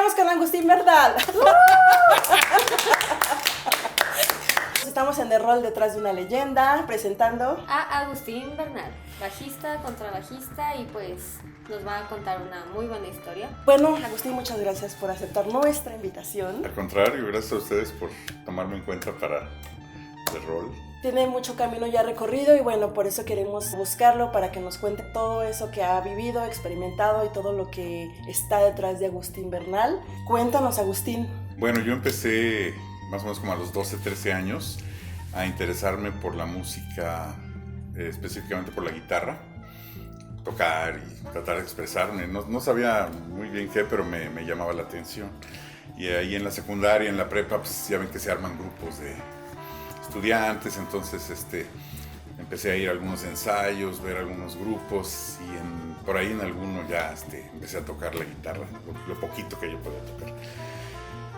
estamos con Agustín Bernal. Estamos en el rol detrás de una leyenda, presentando a Agustín Bernal, bajista, contrabajista, y pues nos va a contar una muy buena historia. Bueno, Agustín, muchas gracias por aceptar nuestra invitación. Al contrario, gracias a ustedes por tomarme en cuenta para el rol. Tiene mucho camino ya recorrido y bueno, por eso queremos buscarlo para que nos cuente todo eso que ha vivido, experimentado y todo lo que está detrás de Agustín Bernal. Cuéntanos, Agustín. Bueno, yo empecé más o menos como a los 12, 13 años a interesarme por la música, específicamente por la guitarra, tocar y tratar de expresarme. No sabía muy bien qué, pero me llamaba la atención. Y ahí en la secundaria, en la prepa, pues ya ven que se arman grupos de estudiantes, entonces empecé a ir a algunos ensayos, ver algunos grupos y por ahí en alguno ya empecé a tocar la guitarra, lo poquito que yo podía tocar.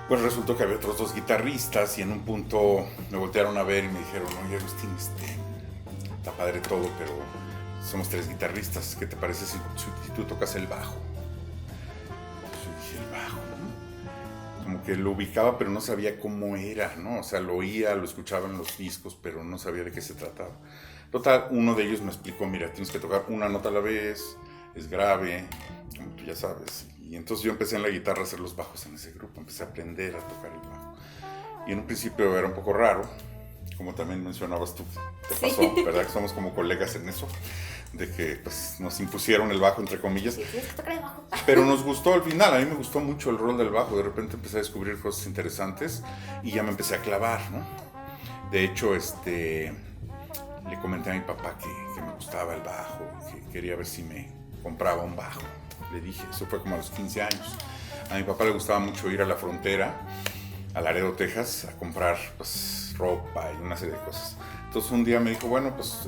Pues resultó que había otros dos guitarristas y en un punto me voltearon a ver y me dijeron: oye, Agustín, está padre todo, pero somos 3 guitarristas, ¿qué te parece si tú tocas el bajo? Yo dije, el bajo, ¿no? Como que lo ubicaba, pero no sabía cómo era, ¿no? O sea, lo oía, lo escuchaba en los discos, pero no sabía de qué se trataba. Total, uno de ellos me explicó: mira, tienes que tocar una nota a la vez, es grave, como tú ya sabes. Y entonces yo empecé en la guitarra a hacer los bajos en ese grupo, empecé a aprender a tocar el bajo. Y en un principio era un poco raro, como también mencionabas tú, te pasó, sí, ¿verdad? Que somos como colegas en eso, de que pues, nos impusieron el bajo, entre comillas. Sí, tienes que tocar el bajo. Pero nos gustó al final, a mí me gustó mucho el rol del bajo, de repente empecé a descubrir cosas interesantes y ya me empecé a clavar, ¿no? De hecho, le comenté a mi papá que me gustaba el bajo, que quería ver si me compraba un bajo. Le dije, eso fue como a los 15 años. A mi papá le gustaba mucho ir a la frontera, a Laredo, Texas, a comprar pues, ropa y una serie de cosas. Entonces un día me dijo, bueno, pues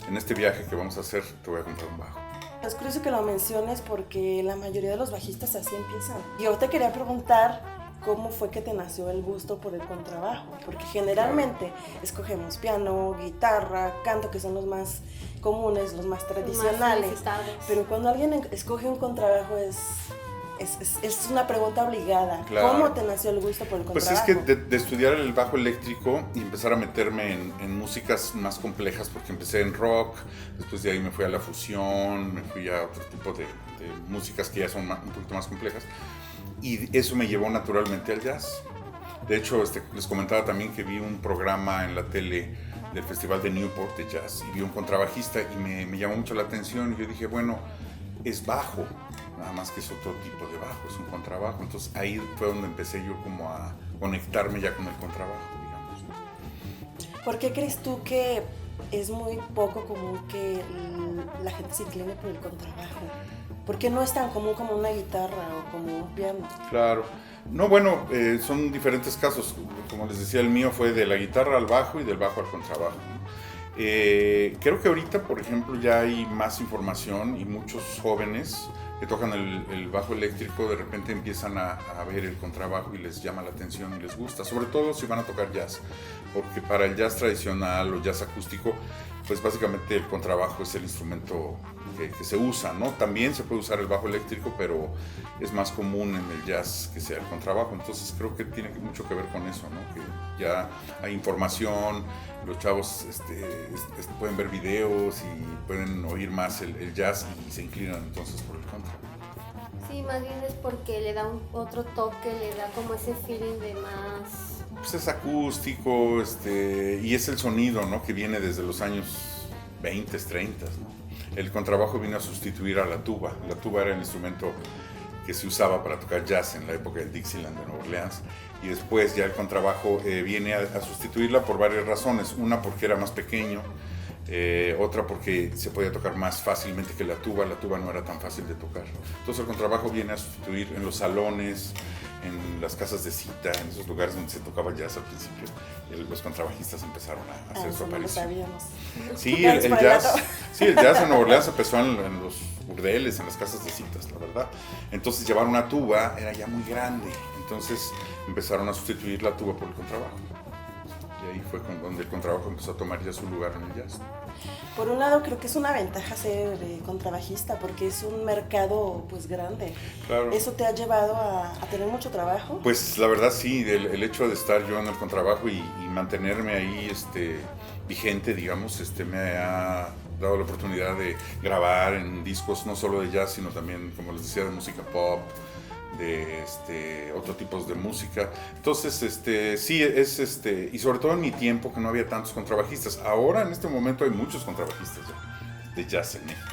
en este viaje que vamos a hacer te voy a comprar un bajo. Es curioso que lo menciones porque la mayoría de los bajistas así empiezan. Yo te quería preguntar cómo fue que te nació el gusto por el contrabajo, porque generalmente escogemos piano, guitarra, canto, que son los más comunes, los más tradicionales, pero cuando alguien escoge un contrabajo es una pregunta obligada. Claro. ¿Cómo te nació el gusto por el contrabajo? Pues es que de estudiar el bajo eléctrico y empezar a meterme en músicas más complejas, porque empecé en rock, después de ahí me fui a la fusión, me fui a otro tipo de músicas que ya son un poquito más complejas, y eso me llevó naturalmente al jazz. De hecho, les comentaba también que vi un programa en la tele del Festival de Newport de Jazz y vi un contrabajista y me llamó mucho la atención y yo dije, bueno, es bajo, nada más que es otro tipo de bajo, es un contrabajo. Entonces ahí fue donde empecé yo como a conectarme ya con el contrabajo, digamos. ¿Por qué crees tú que es muy poco común que la gente se incline por el contrabajo? ¿Por qué no es tan común como una guitarra o como un piano? Claro. No, bueno, son diferentes casos. Como les decía, el mío fue de la guitarra al bajo y del bajo al contrabajo. Creo que ahorita, por ejemplo, ya hay más información y muchos jóvenes que tocan el bajo eléctrico de repente empiezan a ver el contrabajo y les llama la atención y les gusta, sobre todo si van a tocar jazz, porque para el jazz tradicional o jazz acústico, pues básicamente el contrabajo es el instrumento que se usa, ¿no? También se puede usar el bajo eléctrico, pero es más común en el jazz que sea el contrabajo, entonces creo que tiene mucho que ver con eso, ¿no? Que ya hay información, los chavos pueden ver videos y pueden oír más el jazz y se inclinan entonces por el contra. Sí, más bien es porque le da otro toque, le da como ese feeling de más... Pues es acústico, y es el sonido, ¿no? Que viene desde los años 20, 30, ¿no? El contrabajo vino a sustituir a la tuba. La tuba era el instrumento que se usaba para tocar jazz en la época del Dixieland de Nueva Orleans. Y después ya el contrabajo viene a sustituirla por varias razones. Una porque era más pequeño, otra porque se podía tocar más fácilmente que la tuba no era tan fácil de tocar. Entonces el contrabajo viene a sustituir en los salones, en las casas de cita, en esos lugares donde se tocaba jazz al principio. Los contrabajistas empezaron a hacer su aparición. No lo sabíamos. Sí, el jazz en Nueva Orleans empezó en los burdeles, en las casas de citas, la verdad. Entonces llevar una tuba era ya muy grande, entonces empezaron a sustituir la tuba por el contrabajo. Y ahí fue donde el contrabajo empezó a tomar ya su lugar en el jazz. Por un lado, creo que es una ventaja ser contrabajista porque es un mercado pues grande. Claro. ¿Eso te ha llevado a tener mucho trabajo? Pues la verdad sí, el hecho de estar yo en el contrabajo y mantenerme ahí vigente, digamos, me ha dado la oportunidad de grabar en discos no solo de jazz, sino también, como les decía, de música pop, de otros tipos de música. Entonces, sí, y sobre todo en mi tiempo que no había tantos contrabajistas. Ahora, en este momento, hay muchos contrabajistas de jazz en México.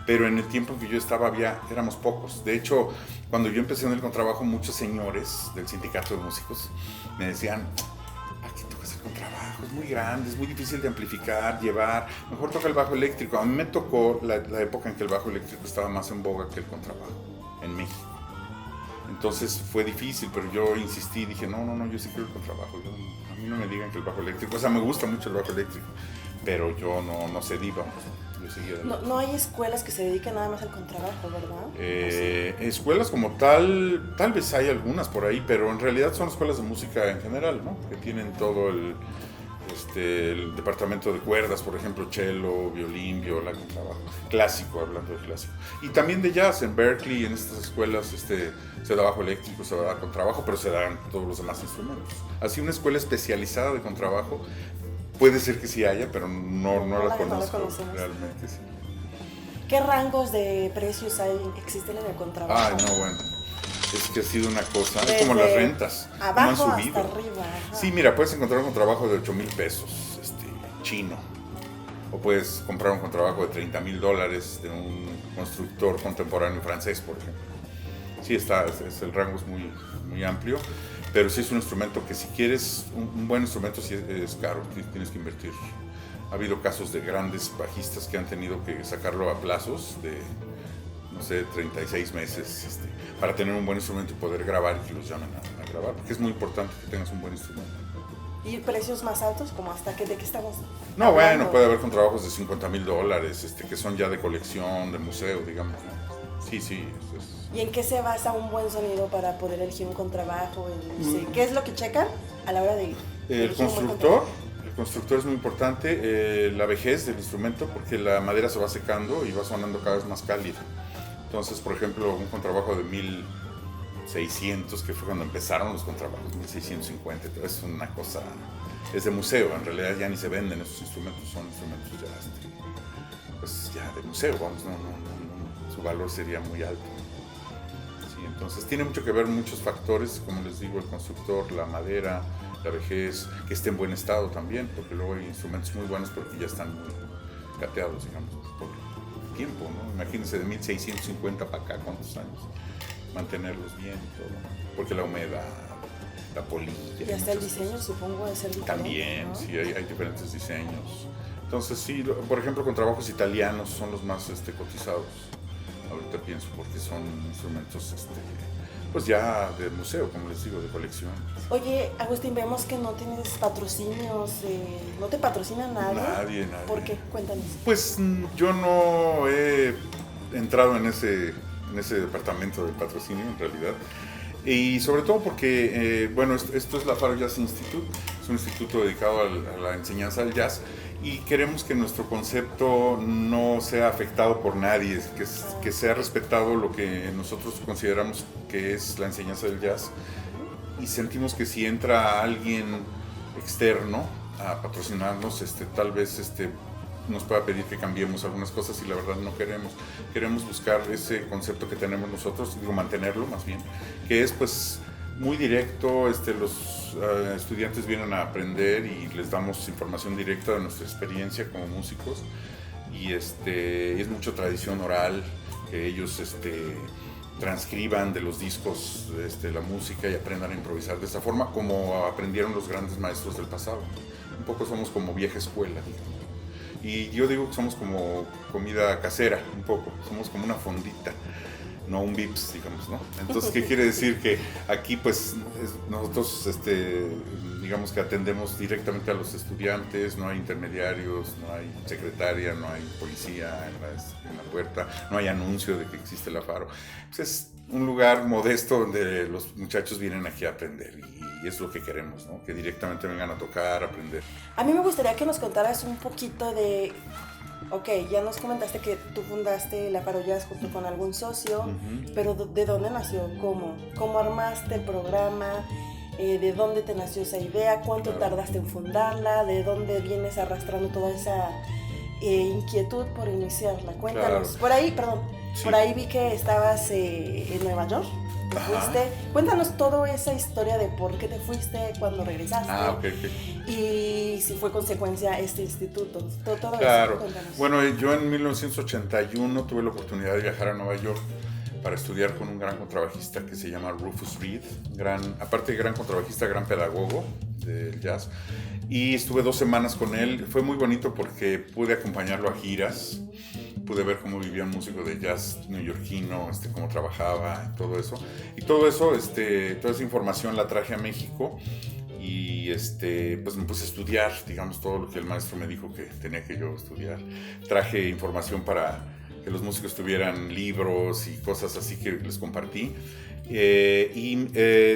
Pero en el tiempo en que yo estaba éramos pocos. De hecho, cuando yo empecé en el contrabajo, muchos señores del sindicato de músicos me decían: aquí tocas el contrabajo, es muy grande, es muy difícil de amplificar, llevar, mejor toca el bajo eléctrico. A mí me tocó la época en que el bajo eléctrico estaba más en boga que el contrabajo en México. Entonces fue difícil, pero yo insistí, dije, no, yo sí quiero el contrabajo. A mí no me digan que el bajo eléctrico, o sea, me gusta mucho el bajo eléctrico, pero yo no cedí, vamos. Yo seguí adelante. No hay escuelas que se dediquen nada más al contrabajo, ¿verdad? Escuelas como tal vez hay algunas por ahí, pero en realidad son escuelas de música en general, ¿no? Que tienen todo el departamento de cuerdas, por ejemplo, cello, violín, viola, contrabajo, clásico, hablando de clásico. Y también de jazz, en Berkeley, en estas escuelas, se da bajo eléctrico, se da contrabajo, pero se dan todos los demás instrumentos. Así una escuela especializada de contrabajo, puede ser que sí haya, pero no la conozco realmente, sí. ¿Qué rangos de precios existen en el contrabajo? No, bueno. Es que ha sido una cosa, es como las rentas. Abajo no han subido. hasta arriba. Ajá. Sí, mira, puedes encontrar un contrabajo de 8,000 pesos, chino. O puedes comprar un contrabajo de $30,000 de un constructor contemporáneo francés, por ejemplo. Sí, el rango es muy, muy amplio, pero sí es un instrumento que si quieres un buen instrumento sí es caro, tienes que invertir. Ha habido casos de grandes bajistas que han tenido que sacarlo a plazos de, 36 meses, para tener un buen instrumento y poder grabar y que los llamen a grabar, porque es muy importante que tengas un buen instrumento. ¿Y precios más altos? ¿Como hasta de qué estamos No, hablando? Bueno, puede haber contrabajos de $50,000, que son ya de colección, de museo, digamos, ¿no? Sí. ¿Y en qué se basa un buen sonido para poder elegir un contrabajo? ¿Qué es lo que checan a la hora de elegir un buen contrabajo? El constructor es muy importante, la vejez del instrumento, porque la madera se va secando y va sonando cada vez más cálida. Entonces, por ejemplo, un contrabajo de 1600, que fue cuando empezaron los contrabajos, 1650, es una cosa, es de museo, en realidad ya ni se venden esos instrumentos, son instrumentos ya de museo, vamos, no, su valor sería muy alto. Sí, entonces tiene mucho que ver muchos factores, como les digo, el constructor, la madera, la vejez, que esté en buen estado también, porque luego hay instrumentos muy buenos porque ya están muy cateados, digamos, por tiempo, ¿no? Imagínense de 1650 para acá, ¿cuántos años? Mantenerlos bien y todo, porque la humedad, la polilla. Y hasta el diseño, supongo, de ser diferente. También, ¿no? sí, hay diferentes diseños. Entonces, sí, por ejemplo, contrabajos italianos son los más cotizados, ahorita pienso, porque son instrumentos, pues ya de museo, como les digo, de colección. Oye, Agustín, vemos que no tienes patrocinios, no te patrocina nadie. Nadie. ¿Por qué? Cuéntanos. Pues yo no he entrado en ese departamento de patrocinio, en realidad. Y sobre todo porque, esto es la Faro Jazz Institute, es un instituto dedicado a la enseñanza del jazz, y queremos que nuestro concepto no sea afectado por nadie, que sea respetado lo que nosotros consideramos que es la enseñanza del jazz, y sentimos que si entra alguien externo a patrocinarnos, tal vez nos pueda pedir que cambiemos algunas cosas, y la verdad no queremos buscar ese concepto que tenemos nosotros, mantenerlo más bien, que es pues muy directo. Los estudiantes vienen a aprender y les damos información directa de nuestra experiencia como músicos, y es mucho tradición oral, que ellos transcriban de los discos la música y aprendan a improvisar de esa forma como aprendieron los grandes maestros del pasado. Un poco somos como vieja escuela, digamos. Y yo digo que somos como comida casera, un poco, somos como una fondita, no un Vips, digamos, ¿no? Entonces, ¿qué quiere decir? Que aquí, pues, nosotros, digamos que atendemos directamente a los estudiantes, no hay intermediarios, no hay secretaria, no hay policía en la puerta, no hay anuncio de que existe la Faro. Pues es un lugar modesto donde los muchachos vienen aquí a aprender, y es lo que queremos, ¿no? Que directamente vengan a tocar, a aprender. A mí me gustaría que nos contaras un poquito de... Ok, ya nos comentaste que tú fundaste la Faro Jazz junto con algún socio, pero ¿de dónde nació? ¿Cómo armaste el programa? ¿De dónde te nació esa idea? ¿Cuánto tardaste en fundarla? ¿De dónde vienes arrastrando toda esa inquietud por iniciarla? Cuéntanos. Claro. Por ahí vi que estabas en Nueva York. ¿Te fuiste? Cuéntanos toda esa historia de por qué te fuiste, cuándo regresaste. Ok. Y si fue consecuencia este instituto. Todo Claro. eso, cuéntanos. Bueno, yo en 1981 tuve la oportunidad de viajar a Nueva York para estudiar con un gran contrabajista que se llama Rufus Reid, aparte de gran contrabajista, gran pedagogo del jazz. Y estuve 2 semanas con él. Fue muy bonito porque pude acompañarlo a giras, pude ver cómo vivía un músico de jazz neoyorquino, cómo trabajaba y todo eso. Y todo eso, toda esa información la traje a México y pues me puse a estudiar, digamos, todo lo que el maestro me dijo que tenía que yo estudiar. Traje información para que los músicos tuvieran libros y cosas así que les compartí.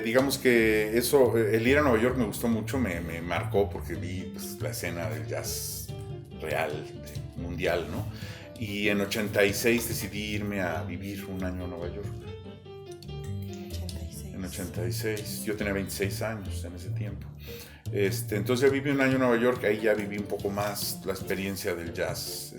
Digamos que eso, el ir a Nueva York me gustó mucho, me marcó porque vi pues, la escena del jazz real, mundial, ¿no? Y en 86 decidí irme a vivir un año a Nueva York. 86. En 86, yo tenía 26 años en ese tiempo. Entonces ya viví un año en Nueva York, ahí ya viví un poco más la experiencia del jazz,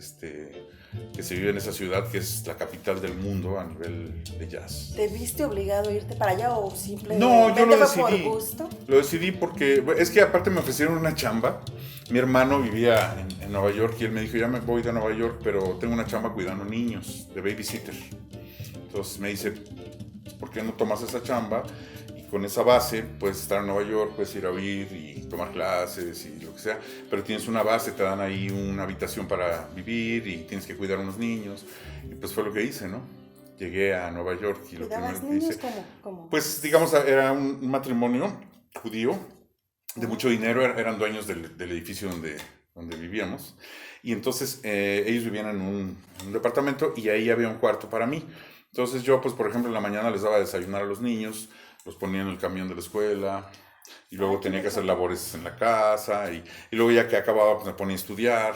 que se vive en esa ciudad que es la capital del mundo a nivel de jazz. ¿Te viste obligado a irte para allá o simplemente No, yo lo decidí. por gusto? Lo decidí porque, es que aparte me ofrecieron una chamba. Mi hermano vivía en Nueva York y él me dijo, ya me voy de Nueva York, pero tengo una chamba cuidando niños, de babysitter. Entonces me dice, ¿por qué no tomas esa chamba? Y con esa base puedes estar en Nueva York, puedes ir a oír y tomar clases y lo que sea, pero tienes una base, te dan ahí una habitación para vivir y tienes que cuidar a unos niños. Y pues fue lo que hice, ¿no? Llegué a Nueva York y lo primero que hice... ¿Cómo? Pues digamos, era un matrimonio judío de mucho dinero, eran dueños del edificio donde vivíamos. Y entonces ellos vivían en un departamento y ahí había un cuarto para mí. Entonces yo, pues por ejemplo, en la mañana les daba a desayunar a los niños, los ponía en el camión de la escuela y luego tenía que hacer labores en la casa y luego ya que acababa pues me ponía a estudiar.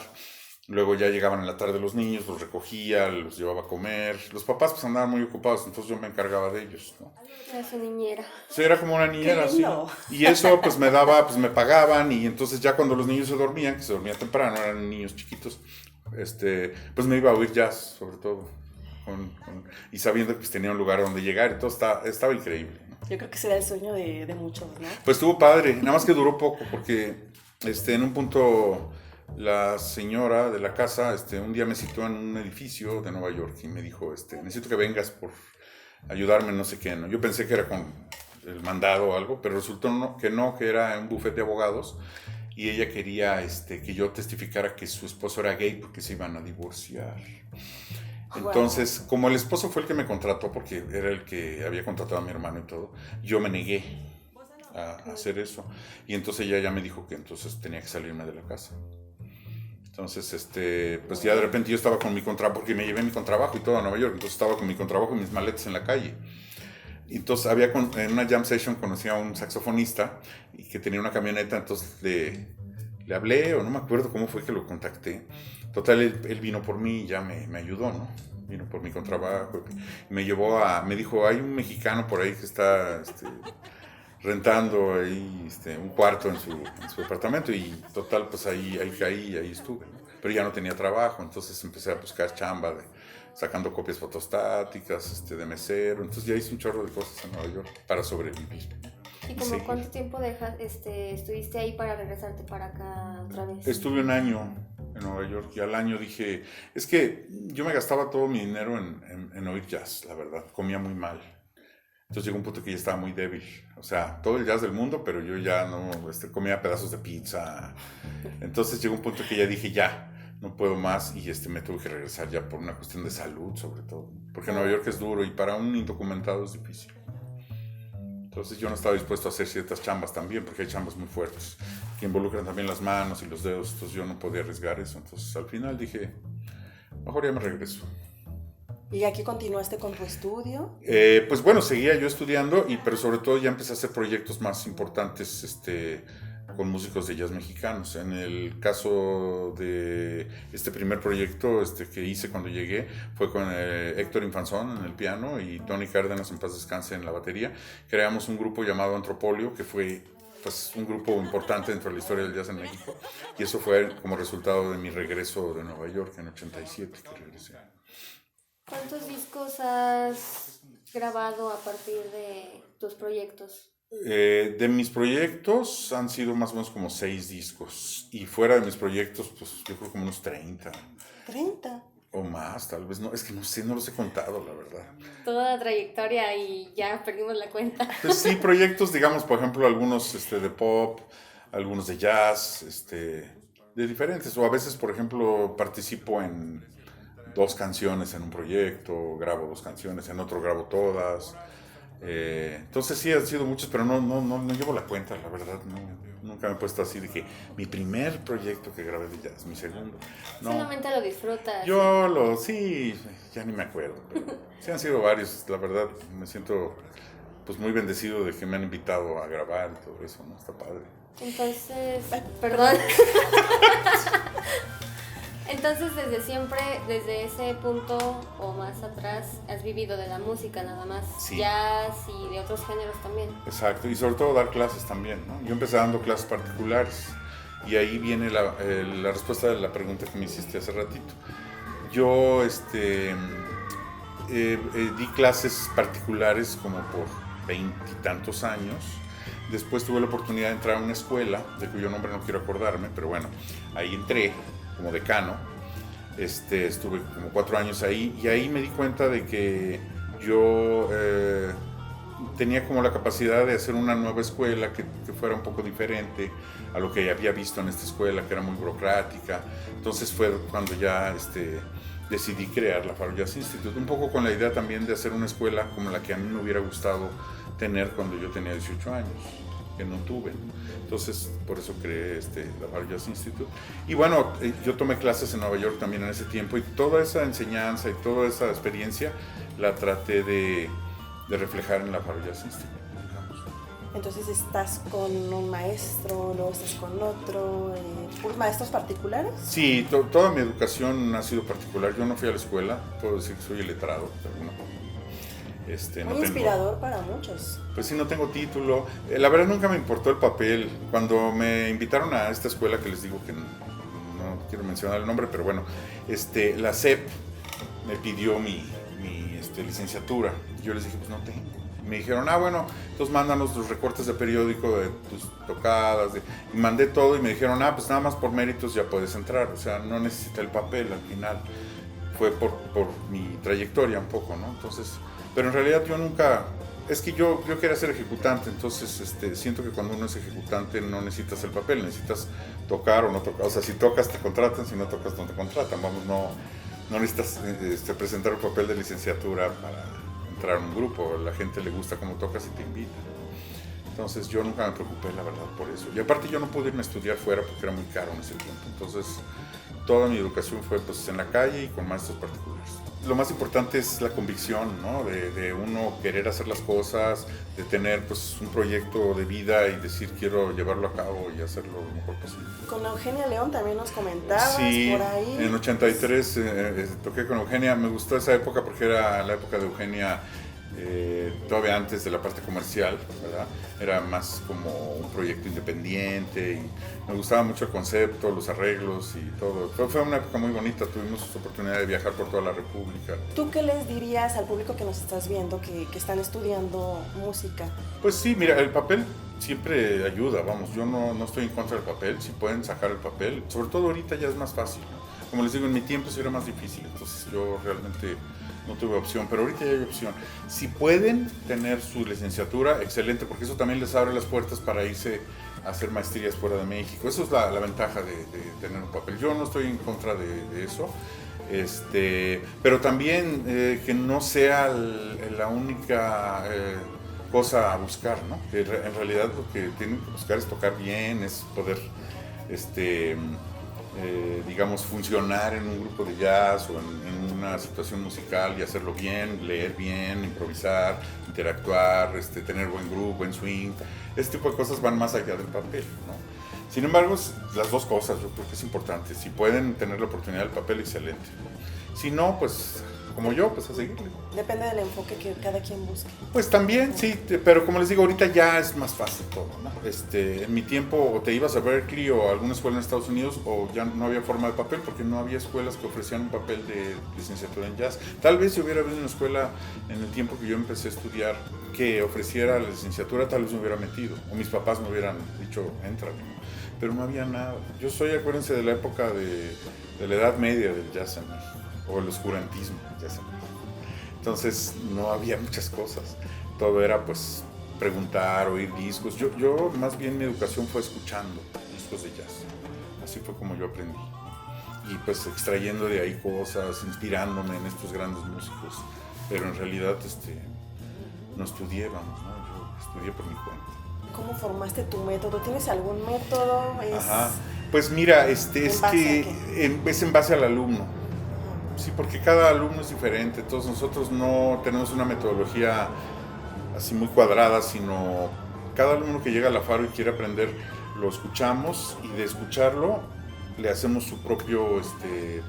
Luego ya llegaban en la tarde los niños, los recogía, los llevaba a comer. Los papás pues andaban muy ocupados, entonces yo me encargaba de ellos, ¿no? Era su niñera. Sí, era como una niñera, sí. Y eso pues me daba, pues me pagaban y entonces ya cuando los niños se dormían, que se dormían temprano, eran niños chiquitos, pues me iba a oír jazz, sobre todo. Y sabiendo que pues, tenía un lugar donde llegar y todo estaba increíble, ¿no? Yo creo que será el sueño de muchos, ¿no? Pues estuvo padre, nada más que duró poco porque en un punto la señora de la casa un día me citó en un edificio de Nueva York y me dijo, necesito que vengas por ayudarme, no sé qué, ¿no? Yo pensé que era con el mandado o algo, pero resultó que era un bufete de abogados y ella quería que yo testificara que su esposo era gay porque se iban a divorciar. Entonces, como el esposo fue el que me contrató, porque era el que había contratado a mi hermano y todo, yo me negué a hacer eso. Y entonces ella ya me dijo que entonces tenía que salirme de la casa. Entonces, pues ya de repente yo estaba con mi contrabajo, porque me llevé mi contrabajo y todo a Nueva York, entonces estaba con mi contrabajo y mis maletas en la calle. Y entonces en una jam session conocí a un saxofonista y que tenía una camioneta, entonces le hablé, o no me acuerdo cómo fue que lo contacté. Total, él vino por mí y ya me ayudó, ¿no? Vino por mi contrabajo, me dijo, hay un mexicano por ahí que está rentando ahí un cuarto en su departamento y total, pues ahí caí y ahí estuve, ¿no? Pero ya no tenía trabajo, entonces empecé a buscar chamba sacando copias fotostáticas, de mesero, entonces ya hice un chorro de cosas en Nueva York para sobrevivir. ¿Y como cuánto tiempo estuviste ahí para regresarte para acá otra vez? Estuve un año en Nueva York y al año dije, es que yo me gastaba todo mi dinero en oír jazz, la verdad, comía muy mal. Entonces llegó un punto que ya estaba muy débil, o sea, todo el jazz del mundo, pero yo ya no, comía pedazos de pizza. Entonces llegó un punto que ya dije, ya, no puedo más y me tuve que regresar ya por una cuestión de salud sobre todo, porque Nueva York es duro y para un indocumentado es difícil. Entonces yo no estaba dispuesto a hacer ciertas chambas también, porque hay chambas muy fuertes que involucran también las manos y los dedos, entonces yo no podía arriesgar eso. Entonces al final dije, mejor ya me regreso. ¿Y aquí continuaste con tu estudio? Pues bueno, seguía yo estudiando, pero sobre todo ya empecé a hacer proyectos más importantes con músicos de jazz mexicanos. En el caso de este primer proyecto que hice cuando llegué fue con Héctor Infanzón en el piano y Tony Cárdenas, en paz descanse, en la batería. Creamos un grupo llamado Antropolio, que fue pues un grupo importante dentro de la historia del jazz en México, y eso fue como resultado de mi regreso de Nueva York en 87 que regresé. ¿Cuántos discos has grabado a partir de tus proyectos? De mis proyectos han sido más o menos como 6 discos, y fuera de mis proyectos pues yo creo como unos 30. 30. O más, tal vez, no, es que no sé, no los he contado, la verdad. Toda la trayectoria y ya perdimos la cuenta. Pues sí, proyectos, digamos, por ejemplo, algunos de pop, algunos de jazz, de diferentes. O a veces, por ejemplo, participo en 2 canciones en un proyecto, grabo 2 canciones, en otro grabo todas. Entonces sí, han sido muchos, pero no llevo la cuenta, la verdad. Nunca me he puesto así de que mi primer proyecto que grabé de jazz, mi segundo. No. Solamente lo disfrutas. Sí, ya ni me acuerdo. Pero sí han sido varios, la verdad. Me siento pues muy bendecido de que me han invitado a grabar y todo eso, ¿no? Está padre. Entonces, perdón. Entonces, desde siempre, desde ese punto o más atrás, has vivido de la música nada más, Sí. Jazz y de otros géneros también. Exacto, y sobre todo dar clases también, ¿no? Yo empecé dando clases particulares y ahí viene la respuesta de la pregunta que me hiciste hace ratito. Yo di clases particulares como por 20 y tantos años. Después tuve la oportunidad de entrar a una escuela, de cuyo nombre no quiero acordarme, pero bueno, ahí entré como decano. Estuve como 4 años ahí y ahí me di cuenta de que yo tenía como la capacidad de hacer una nueva escuela que fuera un poco diferente a lo que había visto en esta escuela, que era muy burocrática. Entonces fue cuando ya decidí crear la Faro Jazz Institute, un poco con la idea también de hacer una escuela como la que a mí me hubiera gustado tener cuando yo tenía 18 años, que no tuve. Entonces, por eso creé la Faro Jazz Institute. Y bueno, yo tomé clases en Nueva York también en ese tiempo, y toda esa enseñanza y toda esa experiencia la traté de reflejar en la Faro Jazz Institute, digamos. Entonces estás con un maestro, luego estás con otro, ¿puros maestros particulares? Sí, toda mi educación ha sido particular. Yo no fui a la escuela, puedo decir que soy iletrado de alguna forma. Muy inspirador para muchos. Pues sí, no tengo título. La verdad nunca me importó el papel. Cuando me invitaron a esta escuela, que les digo que no quiero mencionar el nombre, pero bueno, la SEP me pidió mi licenciatura. Yo les dije, pues no tengo. Me dijeron, bueno, entonces mándanos los recortes de periódico de tus tocadas. Y mandé todo y me dijeron, pues nada más por méritos ya puedes entrar. O sea, no necesita el papel al final. Fue por mi trayectoria un poco, ¿no? Entonces, pero en realidad yo nunca... Es que yo quería ser ejecutante, entonces siento que cuando uno es ejecutante no necesitas el papel, necesitas tocar o no tocar. O sea, si tocas te contratan, si no tocas no te contratan. Vamos, no necesitas presentar un papel de licenciatura para entrar a un grupo. A la gente le gusta cómo tocas y te invita. Entonces yo nunca me preocupé, la verdad, por eso. Y aparte yo no pude irme a estudiar fuera porque era muy caro en ese tiempo. Entonces toda mi educación fue pues en la calle y con maestros particulares. Lo más importante es la convicción, ¿no? De uno querer hacer las cosas, de tener pues un proyecto de vida y decir quiero llevarlo a cabo y hacerlo lo mejor posible. Con Eugenia León también nos comentabas, sí, por ahí. En 83 toqué con Eugenia. Me gustó esa época porque era la época de Eugenia todavía antes de la parte comercial, ¿verdad? Era más como un proyecto independiente y me gustaba mucho el concepto, los arreglos y todo. Fue una época muy bonita, tuvimos oportunidad de viajar por toda la República. ¿Tú qué les dirías al público que nos estás viendo, que están estudiando música? Pues sí, mira, el papel siempre ayuda, vamos, yo no estoy en contra del papel, si pueden sacar el papel, sobre todo ahorita ya es más fácil, ¿no? Como les digo, en mi tiempo sí era más difícil, entonces yo realmente no tuve opción, pero ahorita ya hay opción. Si pueden tener su licenciatura, excelente, porque eso también les abre las puertas para irse a hacer maestrías fuera de México. Eso es la ventaja de tener un papel. Yo no estoy en contra de eso, pero también que no sea la única cosa a buscar, ¿no? Que en realidad lo que tienen que buscar es tocar bien, es poder digamos, funcionar en un grupo de jazz o en una situación musical y hacerlo bien, leer bien, improvisar, interactuar, tener buen groove, buen swing. Este tipo de cosas van más allá del papel, ¿no? Sin embargo, las dos cosas yo creo que es importante. Si pueden tener la oportunidad del papel, excelente. Si no, pues como yo, pues a seguirle. Depende del enfoque que cada quien busque. Pues también, sí, pero como les digo, ahorita ya es más fácil todo, ¿no? En mi tiempo o te ibas a Berkeley o a alguna escuela en Estados Unidos o ya no había forma de papel porque no había escuelas que ofrecían un papel de licenciatura en jazz. Tal vez si hubiera habido una escuela en el tiempo que yo empecé a estudiar que ofreciera la licenciatura, tal vez me hubiera metido o mis papás me hubieran dicho, entra, ¿no? Pero no había nada. Yo soy, acuérdense, de la época de la Edad Media del jazz en México o el oscurantismo del jazz en México. Entonces no había muchas cosas, todo era pues preguntar, oír discos. Yo más bien mi educación fue escuchando discos de jazz, así fue como yo aprendí. Y pues extrayendo de ahí cosas, inspirándome en estos grandes músicos, pero en realidad no estudié, vamos, ¿no? Yo estudié por mi cuenta. ¿Cómo formaste tu método? ¿Tienes algún método? Ajá, pues mira, es en base al alumno. Sí, porque cada alumno es diferente, todos nosotros no tenemos una metodología así muy cuadrada, sino cada alumno que llega a la Faro y quiere aprender, lo escuchamos y de escucharlo le hacemos su propio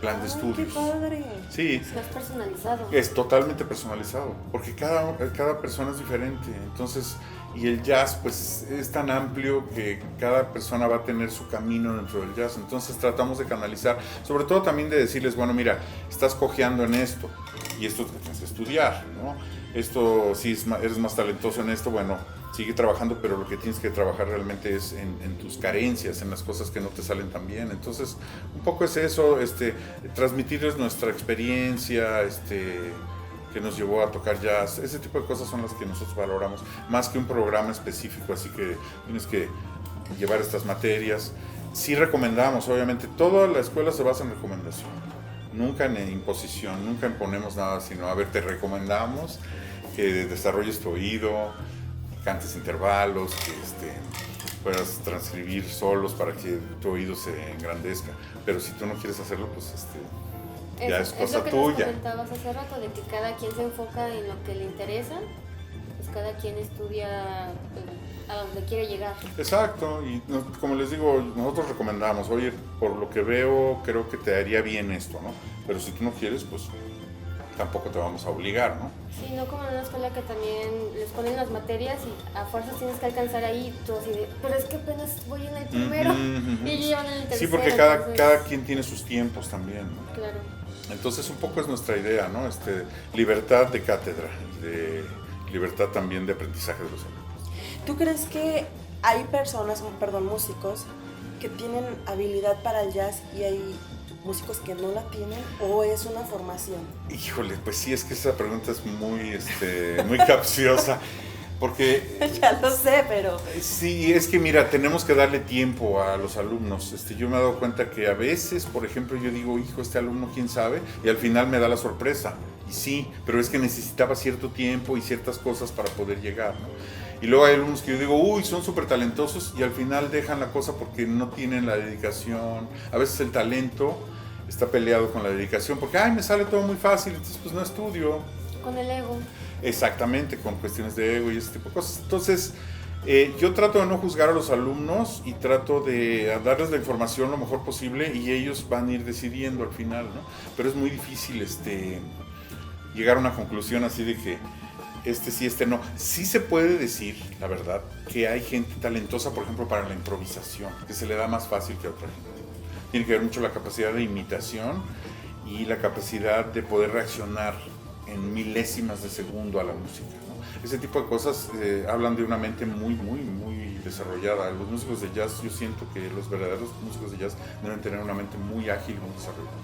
plan de estudios. ¡Qué padre! Sí. Es personalizado. Es totalmente personalizado, porque cada persona es diferente, entonces, y el jazz pues es tan amplio que cada persona va a tener su camino dentro del jazz, entonces tratamos de canalizar, sobre todo también de decirles, bueno, mira, estás cojeando en esto, y esto te tienes que estudiar, ¿no? Esto, si eres más talentoso en esto, bueno, sigue trabajando, pero lo que tienes que trabajar realmente es en tus carencias, en las cosas que no te salen tan bien. Entonces, un poco es eso, transmitirles nuestra experiencia, que nos llevó a tocar jazz. Ese tipo de cosas son las que nosotros valoramos, más que un programa específico, así que tienes que llevar estas materias. Sí recomendamos, obviamente, toda la escuela se basa en recomendación, nunca en imposición, nunca imponemos nada, sino, a ver, te recomendamos que desarrolles tu oído, cantes intervalos, que puedas transcribir solos para que tu oído se engrandezca, pero si tú no quieres hacerlo, pues ya es cosa lo que tuya. Nos comentabas hace rato, de que cada quien se enfoca en lo que le interesa, pues cada quien estudia a donde quiere llegar. Exacto, y como les digo, nosotros recomendamos, oye, por lo que veo, creo que te haría bien esto, ¿no? Pero si tú no quieres, pues tampoco te vamos a obligar, ¿no? Sí, no como en una escuela que también les ponen las materias y a fuerzas tienes que alcanzar ahí, tú así de, pero es que apenas voy en el primero y llevan en el tercero. Sí, porque cada quien tiene sus tiempos también, ¿no? Claro. Entonces un poco es nuestra idea, ¿no? Libertad de cátedra, de libertad también de aprendizaje de los alumnos. ¿Tú crees que hay músicos que tienen habilidad para el jazz y hay músicos que no la tienen, o es una formación? Híjole, pues sí, es que esa pregunta es muy capciosa, porque... Ya lo sé, pero... Sí, es que mira, tenemos que darle tiempo a los alumnos. Yo me he dado cuenta que a veces, por ejemplo, yo digo, hijo, este alumno, ¿quién sabe? Y al final me da la sorpresa. Y sí, pero es que necesitaba cierto tiempo y ciertas cosas para poder llegar, ¿no? Y luego hay alumnos que yo digo, uy, son súper talentosos, y al final dejan la cosa porque no tienen la dedicación. A veces el talento está peleado con la dedicación, porque, ay, me sale todo muy fácil, entonces pues no estudio. Con el ego. Exactamente, con cuestiones de ego y ese tipo de cosas. Entonces, yo trato de no juzgar a los alumnos y trato de darles la información lo mejor posible y ellos van a ir decidiendo al final, ¿no? Pero es muy difícil llegar a una conclusión así de que sí, no. Sí se puede decir, la verdad, que hay gente talentosa, por ejemplo, para la improvisación, que se le da más fácil que a otra gente. Tiene que ver mucho la capacidad de imitación y la capacidad de poder reaccionar en milésimas de segundo a la música, ¿no? Ese tipo de cosas hablan de una mente muy, muy, muy desarrollada. Los músicos de jazz, yo siento que los verdaderos músicos de jazz deben tener una mente muy ágil, muy desarrollada.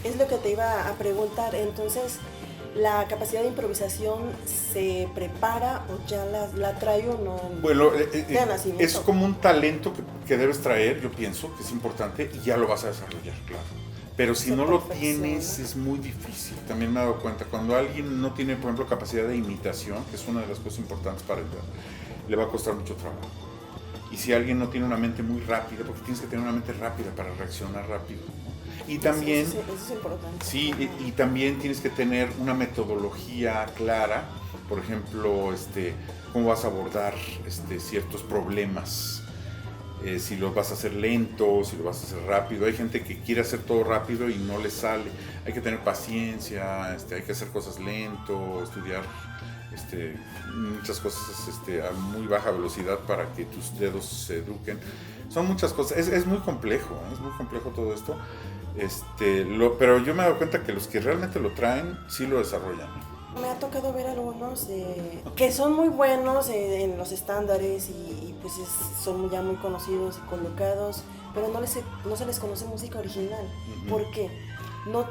Es lo que te iba a preguntar, entonces, ¿la capacidad de improvisación se prepara o ya la trae uno? Bueno, de nacimiento? Es como un talento que debes traer, yo pienso que es importante y ya lo vas a desarrollar, claro. Pero si no lo tienes, es muy difícil. También me he dado cuenta, cuando alguien no tiene, por ejemplo, capacidad de imitación, que es una de las cosas importantes para el jazz, le va a costar mucho trabajo. y si alguien no tiene una mente muy rápida, porque tienes que tener una mente rápida para reaccionar rápido, ¿no? Y también, eso es importante. sí, y también tienes que tener una metodología clara, por ejemplo, cómo vas a abordar ciertos problemas. Si lo vas a hacer lento, si lo vas a hacer rápido. Hay gente que quiere hacer todo rápido y no le sale. Hay que tener paciencia, hay que hacer cosas lento, estudiar muchas cosas a muy baja velocidad para que tus dedos se eduquen. Son muchas cosas. Es muy complejo todo esto. Pero yo me he dado cuenta que los que realmente lo traen, sí lo desarrollan. Me ha tocado ver algunos que son muy buenos en los estándares y pues son ya muy conocidos y colocados, pero no se les conoce música original. Uh-huh. ¿Por qué? No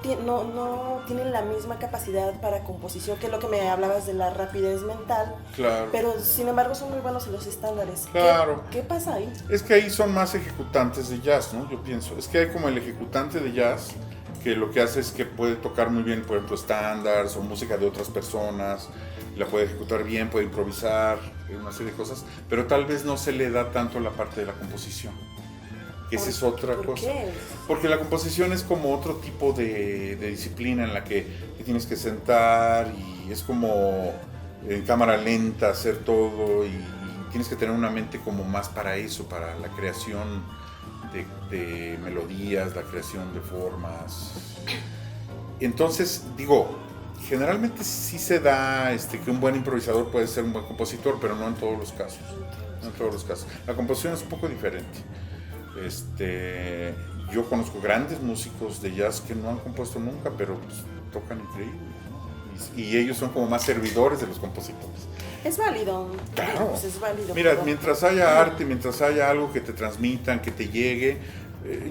tienen la misma capacidad para composición, que es lo que me hablabas de la rapidez mental. Claro. Pero sin embargo son muy buenos en los estándares. Claro. ¿Qué pasa ahí? Es que ahí son más ejecutantes de jazz, ¿no? Yo pienso. Es que hay como el ejecutante de jazz que lo que hace es que puede tocar muy bien, por ejemplo, estándares o música de otras personas, la puede ejecutar bien, puede improvisar, una serie de cosas, pero tal vez no se le da tanto la parte de la composición. Esa es otra cosa. ¿Por qué? Porque la composición es como otro tipo de disciplina en la que te tienes que sentar y es como en cámara lenta hacer todo y tienes que tener una mente como más para eso, para la creación de melodías, la creación de formas. Entonces, generalmente sí se da que un buen improvisador puede ser un buen compositor, pero no en todos los casos. No en todos los casos. La composición es un poco diferente. Yo conozco grandes músicos de jazz que no han compuesto nunca, pero pues, tocan increíble, ¿no? Y ellos son como más servidores de los compositores. Es válido. Claro. Pues es válido. Mira, mientras haya arte, mientras haya algo que te transmitan, que te llegue.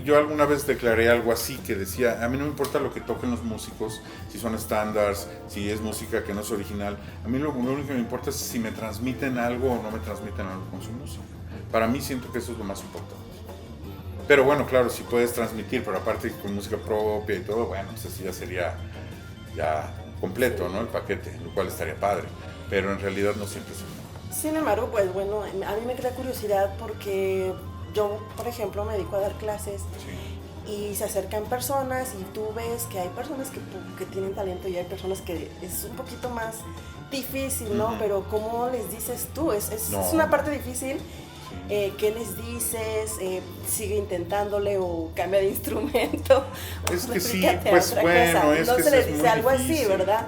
Yo alguna vez declaré algo así que decía, a mí no me importa lo que toquen los músicos, si son estándares, si es música que no es original. A mí lo único que me importa es si me transmiten algo o no me transmiten algo con su música. Para mí siento que eso es lo más importante. Pero bueno, claro, si puedes transmitir, pero aparte con música propia y todo, bueno, pues así ya sería ya completo, ¿no? El paquete, lo cual estaría padre. Pero en realidad no siempre es así. Sin embargo, pues bueno, a mí me crea curiosidad porque yo, por ejemplo, me dedico a dar clases. Sí. Y se acercan personas y tú ves que hay personas que tienen talento y hay personas que es un poquito más difícil, ¿no? Uh-huh. Pero ¿cómo les dices tú? Es una parte difícil. ¿Qué les dices? ¿Sigue intentándole o cambia de instrumento? Es que sí, pues bueno, cosa. No se les dice algo difícil, así, ¿verdad?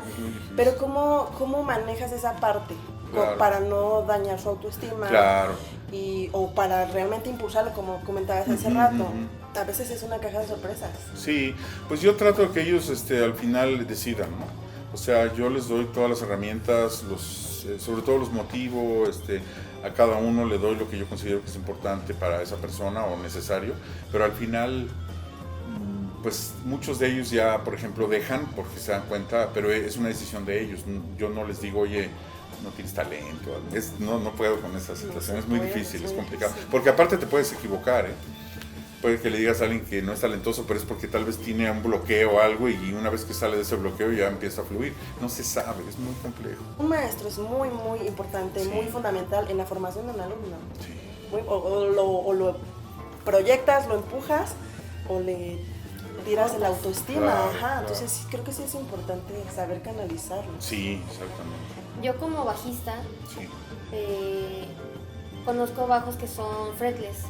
Pero ¿cómo manejas esa parte? Claro. Para no dañar su autoestima. Claro. O para realmente impulsarlo, como comentabas hace rato. A veces es una caja de sorpresas. Sí, pues yo trato de que ellos al final decidan, ¿no? O sea, yo les doy todas las herramientas, sobre todo los motivo, a cada uno le doy lo que yo considero que es importante para esa persona o necesario, pero al final, pues muchos de ellos ya, por ejemplo, dejan porque se dan cuenta, pero es una decisión de ellos. Yo no les digo, oye, no tienes talento, no puedo con esa situación, es muy difícil, es complicado, porque aparte te puedes equivocar, Puede que le digas a alguien que no es talentoso, pero es porque tal vez tiene un bloqueo o algo y una vez que sale de ese bloqueo ya empieza a fluir. No se sabe, es muy complejo. Un maestro es muy, muy importante, sí. Muy fundamental en la formación de un alumno. Sí. O lo proyectas, lo empujas o le tiras de la autoestima. Claro, ajá, claro. Entonces creo que sí es importante saber canalizarlo. Sí, exactamente. Yo como bajista sí. Conozco bajos que son fretless,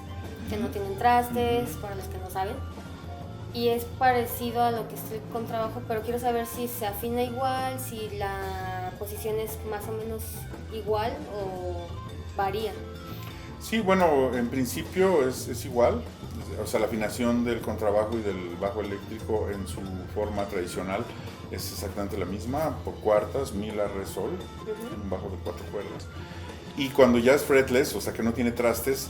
que no tienen trastes, para los que no saben, y es parecido a lo que estoy con trabajo, pero quiero saber si se afina igual, si la posición es más o menos igual o varía. Sí, bueno, en principio es igual, o sea, la afinación del contrabajo y del bajo eléctrico en su forma tradicional es exactamente la misma, por cuartas, mi, la, re, sol, un bajo de 4 cuerdas. Y cuando ya es fretless, o sea que no tiene trastes,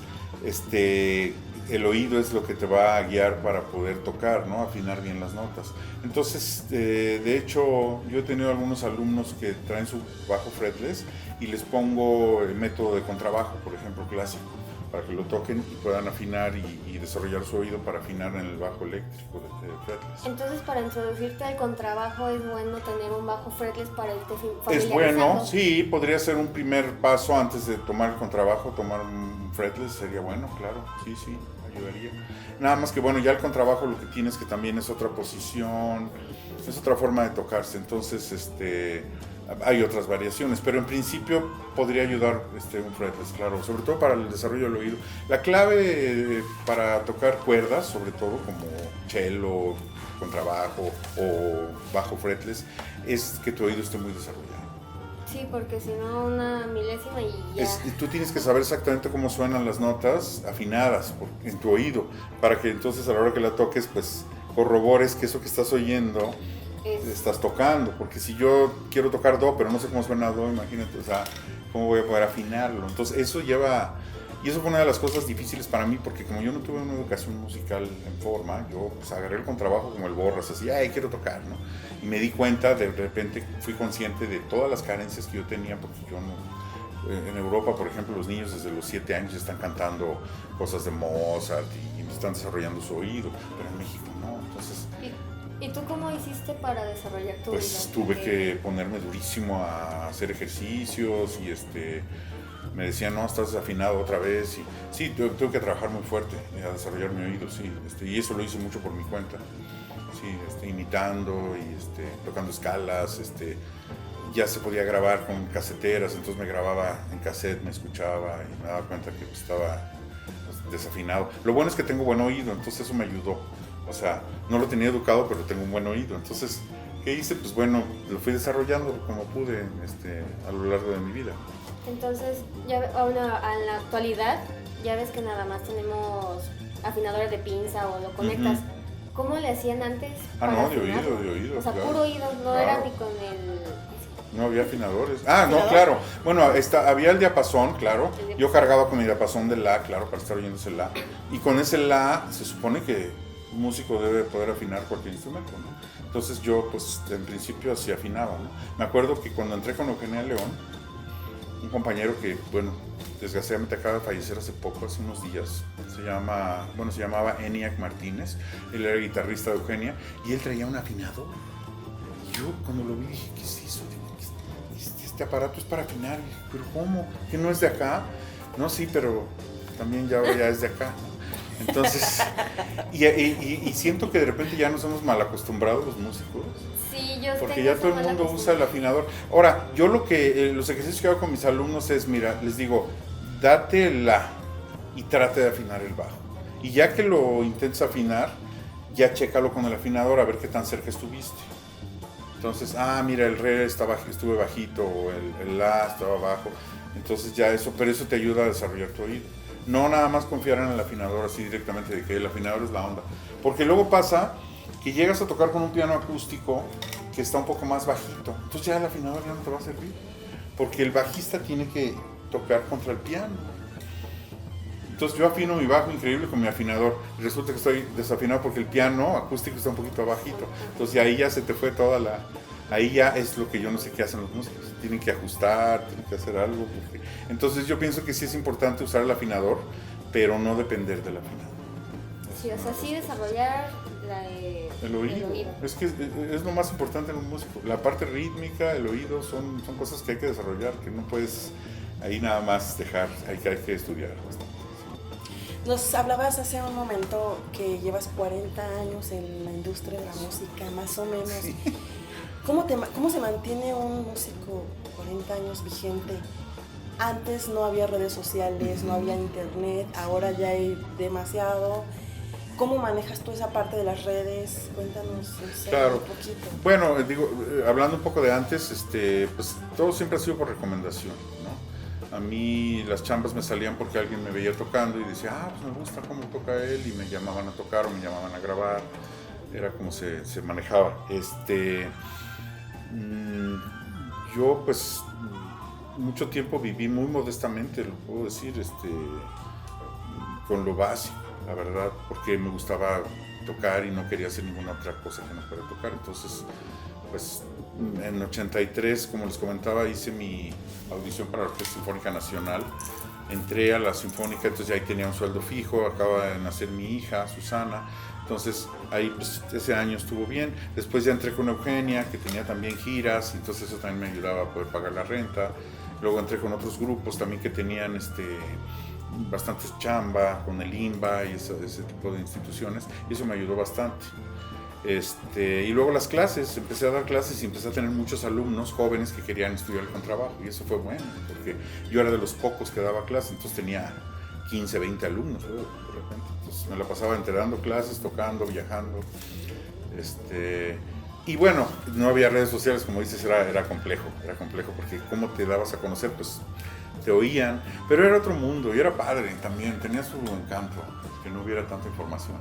el oído es lo que te va a guiar para poder tocar, ¿no? Afinar bien las notas. Entonces, de hecho, yo he tenido algunos alumnos que traen su bajo fretless y les pongo el método de contrabajo, por ejemplo, clásico. para que lo toquen y puedan afinar y desarrollar su oído para afinar en el bajo eléctrico de fretless. Entonces, para introducirte al contrabajo es bueno tener un bajo fretless para irte familiarizando. Es bueno, sí, podría ser un primer paso antes de tomar el contrabajo, tomar un fretless sería bueno, claro, sí, ayudaría. Nada más que bueno, ya el contrabajo lo que tiene es que también es otra posición, es otra forma de tocarse, entonces hay otras variaciones, pero en principio podría ayudar un fretless, claro, sobre todo para el desarrollo del oído. La clave para tocar cuerdas, sobre todo como cello, contrabajo o bajo fretless, es que tu oído esté muy desarrollado. Sí, porque si no una milésima y ya. Tú tienes que saber exactamente cómo suenan las notas afinadas en tu oído, para que entonces a la hora que la toques, pues corrobores que eso que estás oyendo estás tocando, porque si yo quiero tocar do, pero no sé cómo suena do, imagínate, o sea, cómo voy a poder afinarlo. Entonces eso lleva, y eso fue una de las cosas difíciles para mí, porque como yo no tuve una educación musical en forma, yo pues agarré el contrabajo como el borras, así, ay, quiero tocar, ¿no? Y me di cuenta, de repente fui consciente de todas las carencias que yo tenía, porque yo no, en Europa, por ejemplo, los niños desde los 7 años están cantando cosas de Mozart y están desarrollando su oído, pero en México no, entonces... ¿Y tú cómo hiciste para desarrollar tu oído? Pues tuve que ponerme durísimo a hacer ejercicios y me decían, no, estás desafinado otra vez. Y, sí, tuve que trabajar muy fuerte a desarrollar mi oído, sí. Y eso lo hice mucho por mi cuenta. Sí, imitando y tocando escalas. Ya se podía grabar con caseteras, entonces me grababa en cassette, me escuchaba y me daba cuenta que estaba desafinado. Lo bueno es que tengo buen oído, entonces eso me ayudó. O sea, no lo tenía educado, pero tengo un buen oído. Entonces, ¿qué hice? Pues bueno, lo fui desarrollando como pude a lo largo de mi vida. Entonces, ya en la actualidad, ya ves que nada más tenemos afinadores de pinza o lo conectas. Uh-huh. ¿Cómo le hacían antes? No, de oído. O sea, claro. Puro oído, no claro. Era ni con el... No había afinadores. No, claro. Bueno, había el diapasón, claro. Yo cargaba con mi diapasón de la, claro, para estar oyendo ese la. Y con ese la se supone que un músico debe poder afinar cualquier instrumento, ¿no? Entonces yo, pues, en principio así afinaba, ¿no? Me acuerdo que cuando entré con Eugenia León, un compañero que, bueno, desgraciadamente acaba de fallecer hace poco, hace unos días, se llamaba Eniac Martínez, él era guitarrista de Eugenia, y él traía un afinador. Y yo, cuando lo vi, dije, ¿qué es eso? Este aparato es para afinar. Y dije, ¿pero cómo? ¿Que no es de acá? No, sí, pero también ya es de acá, ¿no? Entonces, y siento que de repente ya nos hemos mal acostumbrado los músicos. Sí, yo porque ya todo el mundo usa el afinador. Ahora, yo los ejercicios que hago con mis alumnos es, mira, les digo, date la y trate de afinar el bajo. Y ya que lo intentes afinar, ya chécalo con el afinador a ver qué tan cerca estuviste. Entonces, mira, el re estuve bajito, o el la estaba bajo. Entonces ya pero eso te ayuda a desarrollar tu oído. No nada más confiar en el afinador así directamente de que el afinador es la onda. Porque luego pasa que llegas a tocar con un piano acústico que está un poco más bajito. Entonces ya el afinador ya no te va a servir. Porque el bajista tiene que tocar contra el piano. Entonces yo afino mi bajo increíble con mi afinador. Y resulta que estoy desafinado porque el piano acústico está un poquito bajito. Entonces ahí ya se te fue toda la... Ahí ya es lo que yo no sé qué hacen los músicos. Tienen que ajustar, tienen que hacer algo. Entonces yo pienso que sí es importante usar el afinador, pero no depender del afinador. Sí, o sea, sí desarrollar el oído. Es que es lo más importante en un músico. La parte rítmica, el oído, son cosas que hay que desarrollar, que no puedes ahí nada más dejar, hay que estudiar bastante. Nos hablabas hace un momento que llevas 40 años en la industria de la música, más o menos. Sí. ¿Cómo se mantiene un músico 40 años vigente? Antes no había redes sociales, no había internet, ahora ya hay demasiado. ¿Cómo manejas tú esa parte de las redes? Cuéntanos un poquito. Bueno, hablando un poco de antes, pues todo siempre ha sido por recomendación, ¿no? A mí las chambas me salían porque alguien me veía tocando y decía, pues me gusta cómo toca él, y me llamaban a tocar o me llamaban a grabar. Era como se manejaba. Yo pues mucho tiempo viví muy modestamente, lo puedo decir, con lo básico, la verdad, porque me gustaba tocar y no quería hacer ninguna otra cosa que no fuera tocar. Entonces, pues en 83, como les comentaba, hice mi audición para la Orquesta Sinfónica Nacional entré a la Sinfónica, entonces ya ahí tenía un sueldo fijo, acaba de nacer mi hija, Susana, entonces ahí pues, ese año estuvo bien. Después ya entré con Eugenia, que tenía también giras, entonces eso también me ayudaba a poder pagar la renta. Luego entré con otros grupos también que tenían bastantes chamba, con el INBA y ese tipo de instituciones, y eso me ayudó bastante. Y luego las clases, empecé a dar clases y empecé a tener muchos alumnos jóvenes que querían estudiar el contrabajo, y eso fue bueno, porque yo era de los pocos que daba clases, entonces tenía 15, 20 alumnos, de repente. Entonces me la pasaba dando clases, tocando, viajando. Y bueno, no había redes sociales, como dices, era complejo, porque cómo te dabas a conocer, pues te oían, pero era otro mundo y era padre también, tenía su encanto, que no hubiera tanta información.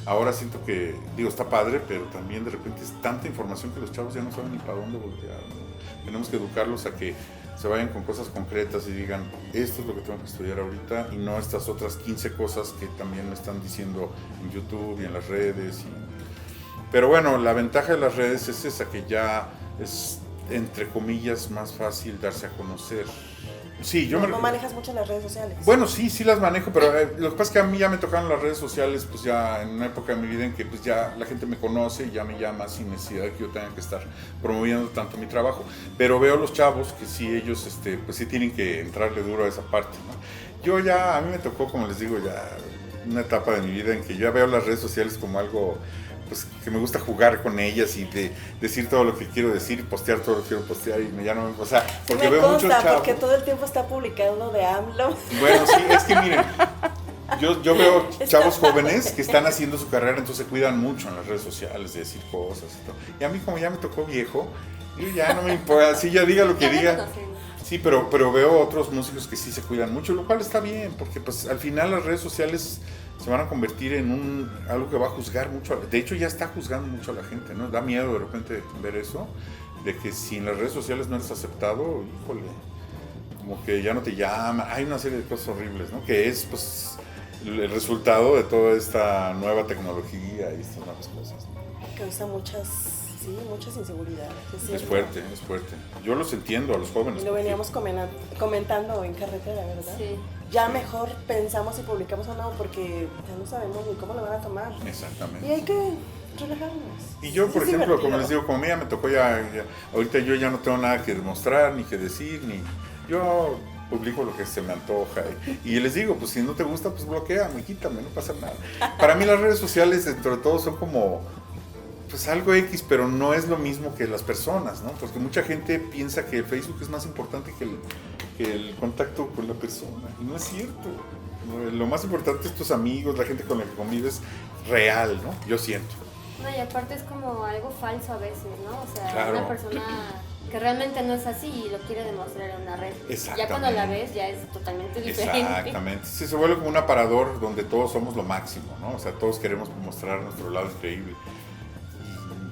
Ahora siento que, está padre, pero también de repente es tanta información que los chavos ya no saben ni para dónde voltear, ¿no? Tenemos que educarlos a que se vayan con cosas concretas y digan, esto es lo que tengo que estudiar ahorita, y no estas otras 15 cosas que también me están diciendo en YouTube y en las redes. Pero bueno, la ventaja de las redes es esa, que ya es, entre comillas, más fácil darse a conocer. Sí, no manejas mucho las redes sociales. Bueno, sí las manejo, pero lo que pasa es que a mí ya me tocaron las redes sociales, pues ya en una época de mi vida en que pues ya la gente me conoce y ya me llama sin necesidad de que yo tenga que estar promoviendo tanto mi trabajo. Pero veo los chavos que sí, ellos pues sí tienen que entrarle duro a esa parte, ¿no? Yo ya, a mí me tocó, como les digo, ya una etapa de mi vida en que yo ya veo las redes sociales como algo, pues que me gusta jugar con ellas y de decir todo lo que quiero decir y postear todo lo que quiero postear, y ya no, o sea, porque sí, veo muchos chavos. Porque todo el tiempo está publicando de AMLO. Bueno, sí, es que miren, yo veo chavos jóvenes que están haciendo su carrera, entonces se cuidan mucho en las redes sociales de decir cosas y todo. Y a mí, como ya me tocó viejo, yo ya no me importa, sí, ya diga lo que diga. Sí, pero veo otros músicos que sí se cuidan mucho, lo cual está bien, porque pues al final las redes sociales se van a convertir en algo que va a juzgar mucho. De hecho, ya está juzgando mucho a la gente, ¿no? Da miedo de repente ver eso, de que si en las redes sociales no eres aceptado, híjole, como que ya no te llama. Hay una serie de cosas horribles, ¿no? Que es, pues, el resultado de toda esta nueva tecnología y estas nuevas cosas, ¿no? Causa muchas inseguridades. Es fuerte. Yo los entiendo a los jóvenes. Lo veníamos comentando en carretera, ¿verdad? Sí. Ya mejor pensamos si publicamos o no, porque ya no sabemos ni cómo lo van a tomar. Exactamente. Y hay que relajarnos. Y yo, por ejemplo, divertido. como les digo, como a mí ya me tocó ahorita yo ya no tengo nada que demostrar, ni que decir, yo publico lo que se me antoja. Y les digo, pues si no te gusta, pues bloqueame, quítame, no pasa nada. Para mí las redes sociales, dentro de todo, son como pues algo X, pero no es lo mismo que las personas, ¿no? Porque mucha gente piensa que el Facebook es más importante que el contacto con la persona, y no es cierto. Lo más importante es tus amigos, la gente con la que convives real, ¿no? Yo siento. No, y aparte es como algo falso a veces, ¿no? O sea, claro. Una persona que realmente no es así y lo quiere demostrar en una red. Exactamente. Ya cuando la ves ya es totalmente diferente. Exactamente. Sí, se vuelve como un aparador donde todos somos lo máximo, ¿no? O sea, todos queremos mostrar nuestro lado increíble.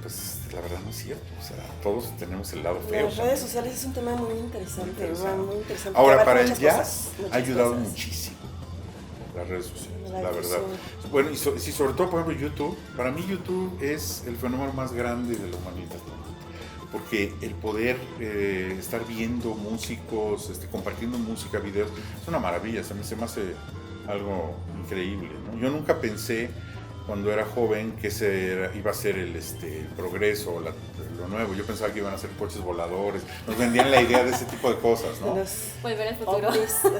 Pues la verdad no es cierto, o sea, todos tenemos el lado feo. Las redes sociales es un tema muy interesante. Muy interesante. Ahora, para el jazz ha ayudado muchísimo las redes sociales, la verdad. Bueno, y sobre todo, por ejemplo, YouTube. Para mí YouTube es el fenómeno más grande de la humanidad, porque el poder estar viendo músicos, compartiendo música, videos, es una maravilla. A mí se me hace algo increíble, ¿no? Yo nunca pensé, cuando era joven, que ese iba a ser el progreso, lo nuevo. Yo pensaba que iban a ser coches voladores. Nos vendían la idea de ese tipo de cosas, ¿no? Volver al futuro.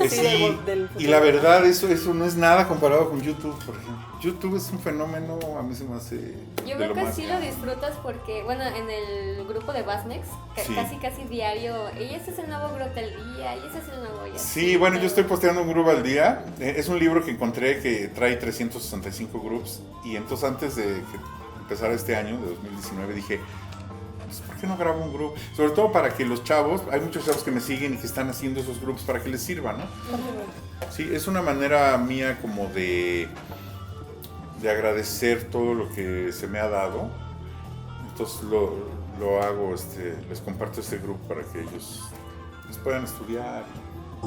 Sí, del futuro. Y la verdad, eso no es nada comparado con YouTube, por ejemplo. YouTube es un fenómeno, a mí se me hace... Yo creo que sí lo disfrutas porque, bueno, en el grupo de Basmex, casi diario, y ese es el nuevo grupo del día, y ese es el nuevo... Sí, bueno, yo estoy posteando un grupo al día. Es un libro que encontré que trae 365 grupos. Y entonces, antes de que empezara este año, de 2019, dije, pues, ¿por qué no grabo un grupo? Sobre todo para que los chavos, hay muchos chavos que me siguen y que están haciendo esos grupos para que les sirva, ¿no? Sí, es una manera mía como de agradecer todo lo que se me ha dado. Entonces lo hago, les comparto este grupo para que ellos puedan estudiar.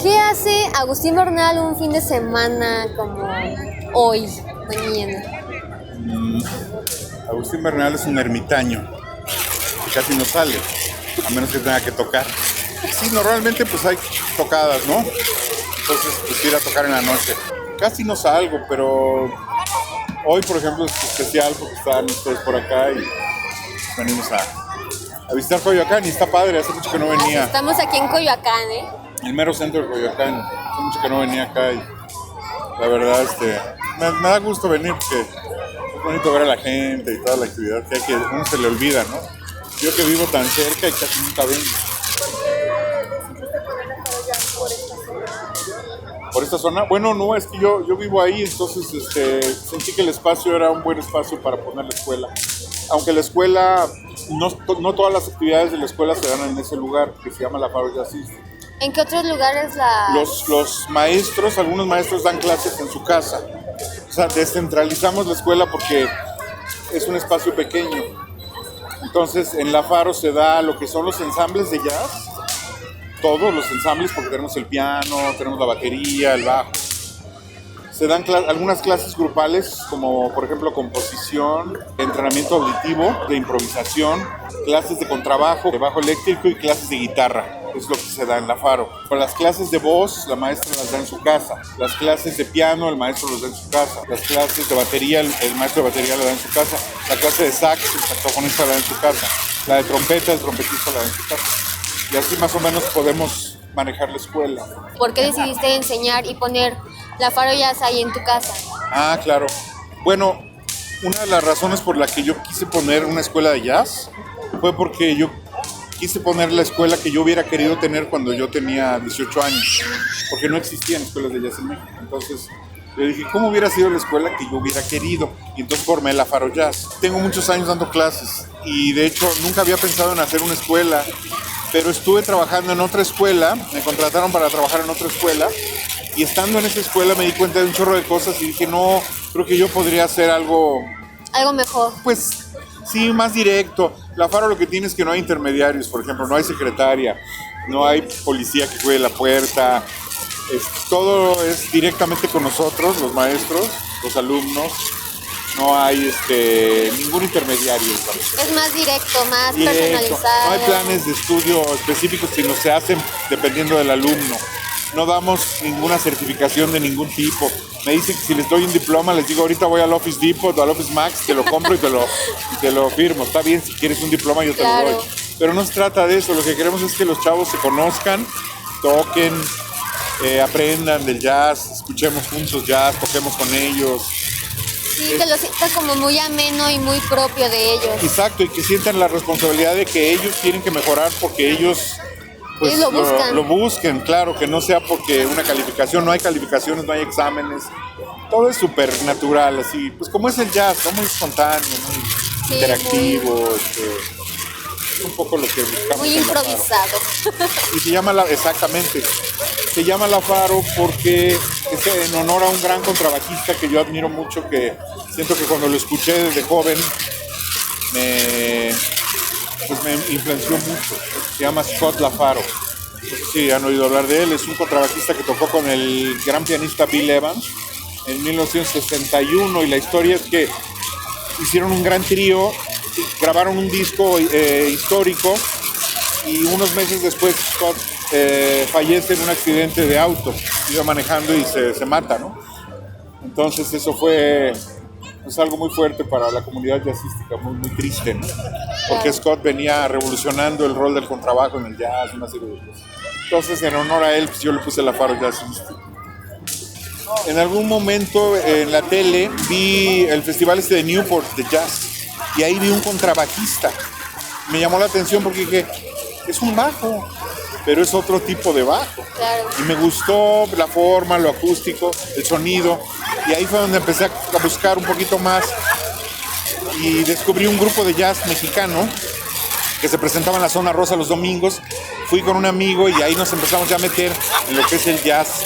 ¿Qué hace Agustín Bernal un fin de semana como hoy, mañana? Agustín Bernal es un ermitaño que casi no sale, a menos que tenga que tocar. Sí, normalmente pues hay tocadas, ¿no? entonces pues ir a tocar en la noche. Casi no salgo, pero hoy, por ejemplo, es especial porque están ustedes por acá y venimos a visitar Coyoacán y está padre, hace mucho que no venía. Estamos aquí en Coyoacán, El mero centro de Coyoacán, hace mucho que no venía acá y la verdad me da gusto venir porque es bonito ver a la gente y toda la actividad que hay, que uno se le olvida, ¿no? Yo que vivo tan cerca y casi nunca vengo. ¿Por esta zona? Bueno, no, es que yo vivo ahí, entonces sentí que el espacio era un buen espacio para poner la escuela. Aunque la escuela, no todas las actividades de la escuela se dan en ese lugar, que se llama la Faro Jazz System. ¿En qué otros lugares la...? Los maestros, algunos maestros dan clases en su casa. O sea, descentralizamos la escuela porque es un espacio pequeño. Entonces, en la Faro se da lo que son los ensambles de jazz, todos los ensambles, porque tenemos el piano, tenemos la batería, el bajo. Se dan algunas clases grupales, como por ejemplo composición, entrenamiento auditivo, de improvisación, clases de contrabajo, de bajo eléctrico y clases de guitarra. Es lo que se da en la Faro. Para las clases de voz, la maestra las da en su casa. Las clases de piano, el maestro las da en su casa. Las clases de batería, el maestro de batería la da en su casa. La clase de sax, el saxofonista la da en su casa. La de trompeta, el trompetista la da en su casa. Y así más o menos podemos manejar la escuela. ¿Por qué decidiste enseñar y poner la Faro Jazz ahí en tu casa? Ah, claro. Bueno, una de las razones por la que yo quise poner una escuela de jazz fue porque yo quise poner la escuela que yo hubiera querido tener cuando yo tenía 18 años, porque no existían escuelas de jazz en México. Entonces yo dije, ¿cómo hubiera sido la escuela que yo hubiera querido? Y entonces formé la Faro Jazz. Tengo muchos años dando clases y de hecho nunca había pensado en hacer una escuela, pero estuve trabajando en otra escuela, me contrataron para trabajar en otra escuela y estando en esa escuela me di cuenta de un chorro de cosas y dije, no, creo que yo podría hacer algo mejor. Pues sí, más directo. La Faro lo que tiene es que no hay intermediarios, por ejemplo, no hay secretaria, no hay policía que cuide la puerta, todo es directamente con nosotros, los maestros, los alumnos, no hay ningún intermediario. Es más directo, más personalizado. No hay planes de estudio específicos, sino se hacen dependiendo del alumno. No damos ninguna certificación de ningún tipo. Me dicen que si les doy un diploma, les digo, ahorita voy al Office Depot o al Office Max, te lo compro y te lo firmo. Está bien, si quieres un diploma yo te lo doy. Pero no se trata de eso, lo que queremos es que los chavos se conozcan, toquen, aprendan del jazz, escuchemos juntos jazz, toquemos con ellos. Sí, que lo sientan como muy ameno y muy propio de ellos. Exacto, y que sientan la responsabilidad de que ellos tienen que mejorar porque ellos... Pues ellos lo busquen, claro, que no sea porque una calificación, no hay calificaciones, no hay exámenes, todo es súper natural, así, pues como es el jazz, ¿no? Muy espontáneo, muy interactivo, es un poco lo que buscamos. Muy improvisado. Y se llama exactamente, se llama La Faro porque es en honor a un gran contrabajista que yo admiro mucho, que siento que cuando lo escuché desde joven me influenció mucho. Se llama Scott LaFaro. No sé si han oído hablar de él. Es un contrabajista que tocó con el gran pianista Bill Evans en 1961 y la historia es que hicieron un gran trío, grabaron un disco histórico y unos meses después Scott fallece en un accidente de auto. Iba manejando y se mata, ¿no? Entonces eso fue algo muy fuerte para la comunidad jazzística, muy, muy triste, ¿no? Porque Scott venía revolucionando el rol del contrabajo en el jazz, una serie de cosas. Entonces, en honor a él, pues yo le puse la Faro Jazz System. En algún momento en la tele vi el festival de Newport de jazz y ahí vi un contrabajista. Me llamó la atención porque dije, es un bajo, pero es otro tipo de bajo. Claro. Y me gustó la forma, lo acústico, el sonido. Y ahí fue donde empecé a buscar un poquito más y descubrí un grupo de jazz mexicano que se presentaba en la Zona Rosa los domingos. Fui con un amigo y ahí nos empezamos ya a meter en lo que es el jazz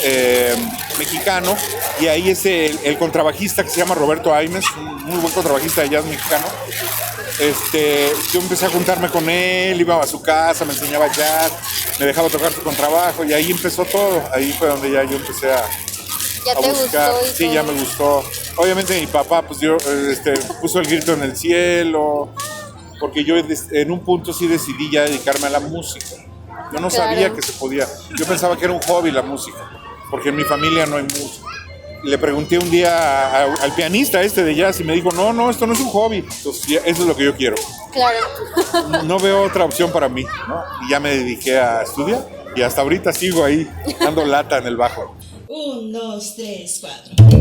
mexicano. Y ahí es el contrabajista que se llama Roberto Aimes, un muy buen contrabajista de jazz mexicano. Yo empecé a juntarme con él, iba a su casa, me enseñaba jazz, me dejaba tocar su contrabajo y ahí empezó todo. Ahí fue donde ya yo empecé a buscar. Gustó. Sí, ya me gustó. Obviamente mi papá pues puso el grito en el cielo, porque yo en un punto sí decidí ya dedicarme a la música. Yo no sabía que se podía. Yo pensaba que era un hobby la música. porque en mi familia no hay música. Le pregunté un día al pianista de jazz y me dijo, no, esto no es un hobby. Entonces, eso es lo que yo quiero. Claro. No veo otra opción para mí, ¿no? Y ya me dediqué a estudiar y hasta ahorita sigo ahí dando lata en el bajo. 1, 2, 3, 4.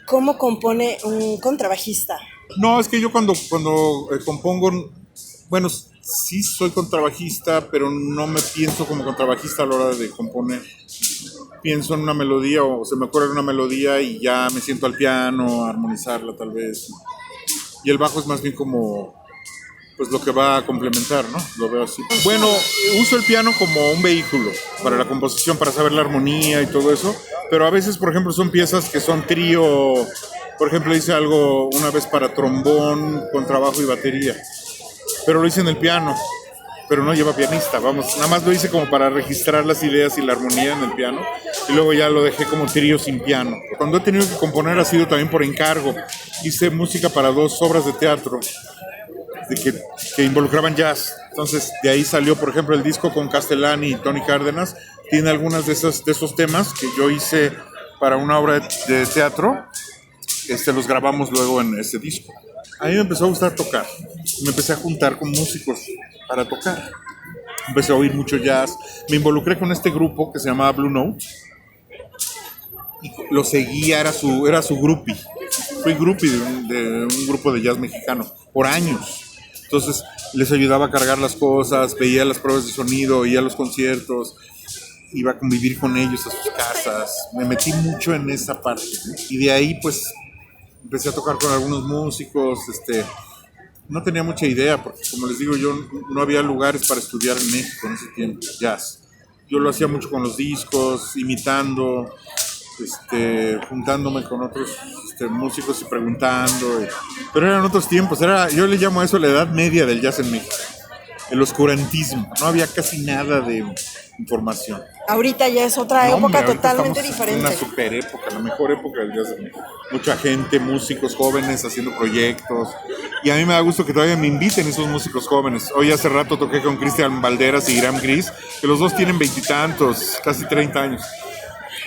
¿Cómo compone un contrabajista? No, es que yo cuando compongo, bueno, sí soy contrabajista, pero no me pienso como contrabajista a la hora de componer. Pienso en una melodía o se me ocurre una melodía y ya me siento al piano a armonizarla tal vez. Y el bajo es más bien como pues lo que va a complementar, ¿no? Lo veo así. Bueno, uso el piano como un vehículo para la composición, para saber la armonía y todo eso, pero a veces, por ejemplo, son piezas que son trío. Por ejemplo, hice algo una vez para trombón, contrabajo y batería, pero lo hice en el piano, pero no lleva pianista, vamos, nada más lo hice como para registrar las ideas y la armonía en el piano, y luego ya lo dejé como trío sin piano. Cuando he tenido que componer ha sido también por encargo. Hice música para 2 obras de teatro que involucraban jazz. Entonces de ahí salió, por ejemplo, el disco con Castellani y Tony Cárdenas. Tiene algunas de esos temas que yo hice para una obra de teatro. Los grabamos luego en ese disco. A mí me empezó a gustar tocar. Me empecé a juntar con músicos para tocar. Empecé a oír mucho jazz. Me involucré con este grupo que se llamaba Blue Note. Y lo seguía, era su groupie. Fui groupie de un grupo de jazz mexicano por años. Entonces les ayudaba a cargar las cosas, veía las pruebas de sonido, oía los conciertos, iba a convivir con ellos a sus casas. Me metí mucho en esa parte, ¿no? Y de ahí pues empecé a tocar con algunos músicos. No tenía mucha idea porque, como les digo, yo no había lugares para estudiar en México en ese tiempo, jazz. Yo lo hacía mucho con los discos, imitando, juntándome con otros músicos y preguntando. Pero eran otros tiempos, yo le llamo a eso la edad media del jazz en México. El oscurantismo, no había casi nada de información. Ahorita ya es otra época totalmente estamos diferente. Una super época, la mejor época del jazz en México. Mucha gente, músicos jóvenes haciendo proyectos. Y a mí me da gusto que todavía me inviten esos músicos jóvenes. Hoy hace rato toqué con Cristian Valderas y Graham Gris, que los dos tienen 20 y tantos, casi 30 años.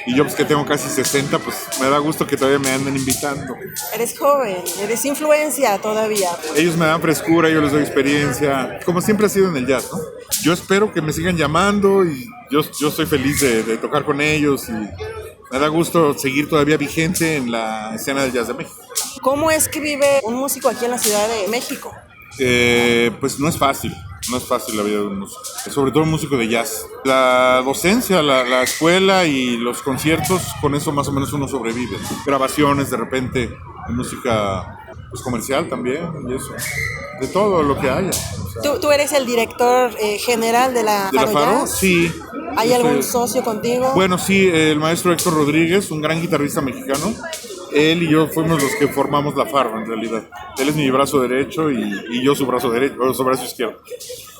Y yo pues que tengo casi 60, pues me da gusto que todavía me anden invitando. Eres joven, eres influencia todavía. Ellos me dan frescura, yo les doy experiencia, como siempre ha sido en el jazz, ¿no? Yo espero que me sigan llamando y yo estoy feliz de tocar con ellos y me da gusto seguir todavía vigente en la escena del jazz de México. ¿Cómo es que vive un músico aquí en la Ciudad de México? Pues no es fácil la vida de un músico, sobre todo un músico de jazz. La docencia, la escuela y los conciertos, con eso más o menos uno sobrevive. Grabaciones de repente, de música pues, comercial también y eso, de todo lo que haya. O sea, ¿Tú eres el director general de la Faro Jazz? Sí. ¿Hay algún socio contigo? Bueno, sí, el maestro Héctor Rodríguez, un gran guitarrista mexicano. Él y yo fuimos los que formamos la Faro, en realidad. Él es mi brazo derecho y yo su brazo derecho, o su brazo izquierdo.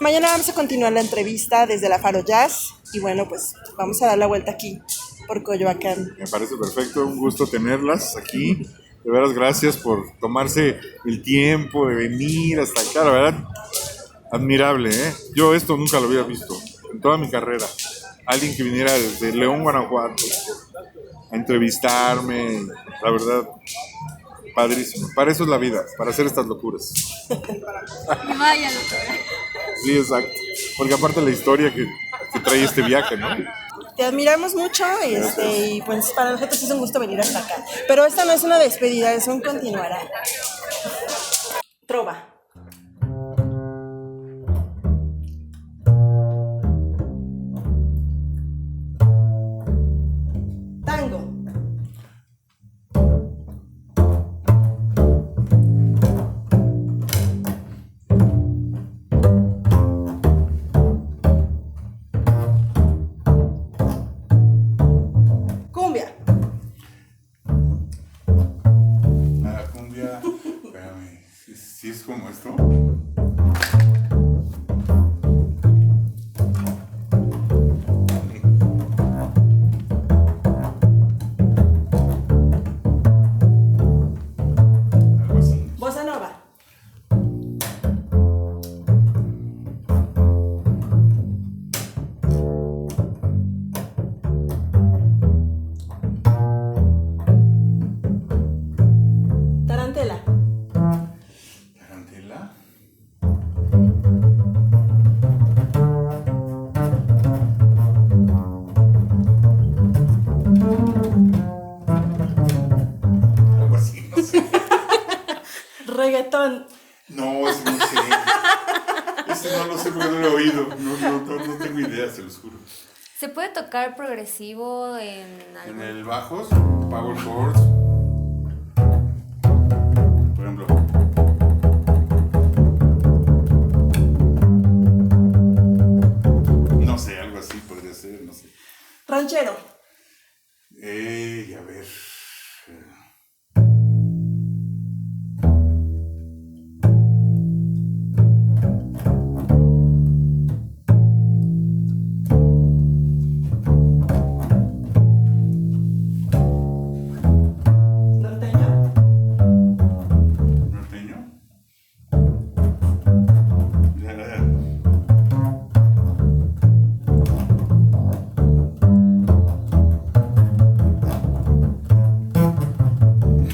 Mañana vamos a continuar la entrevista desde la Faro Jazz. Y bueno, pues vamos a dar la vuelta aquí, por Coyoacán. Me parece perfecto, un gusto tenerlas aquí. De veras, gracias por tomarse el tiempo de venir hasta acá. La verdad, admirable, ¿eh? Yo esto nunca lo había visto en toda mi carrera. Alguien que viniera desde León, Guanajuato, a entrevistarme, la verdad, padrísimo. Para eso es la vida, para hacer estas locuras. Vaya locura. Sí, exacto. Porque aparte la historia que trae este viaje, ¿no? te admiramos mucho y pues para nosotros es un gusto venir hasta acá. Pero esta no es una despedida, es un continuará. Trova. Tango. Cumbia. La cumbia, espérame, ¿sí es como esto? Algo así. Bossa nova. Tarantela. Tarantela. Algo así, no sé. Reggaetón. No, ese no sé. Ese no lo sé porque no lo he oído. No tengo idea, se los juro. ¿Se puede tocar progresivo en En algo? el bajos, power chords. Por ejemplo. No sé, algo así podría ser, no sé. Ranchero. A ver. Norteño. ¿Norteño?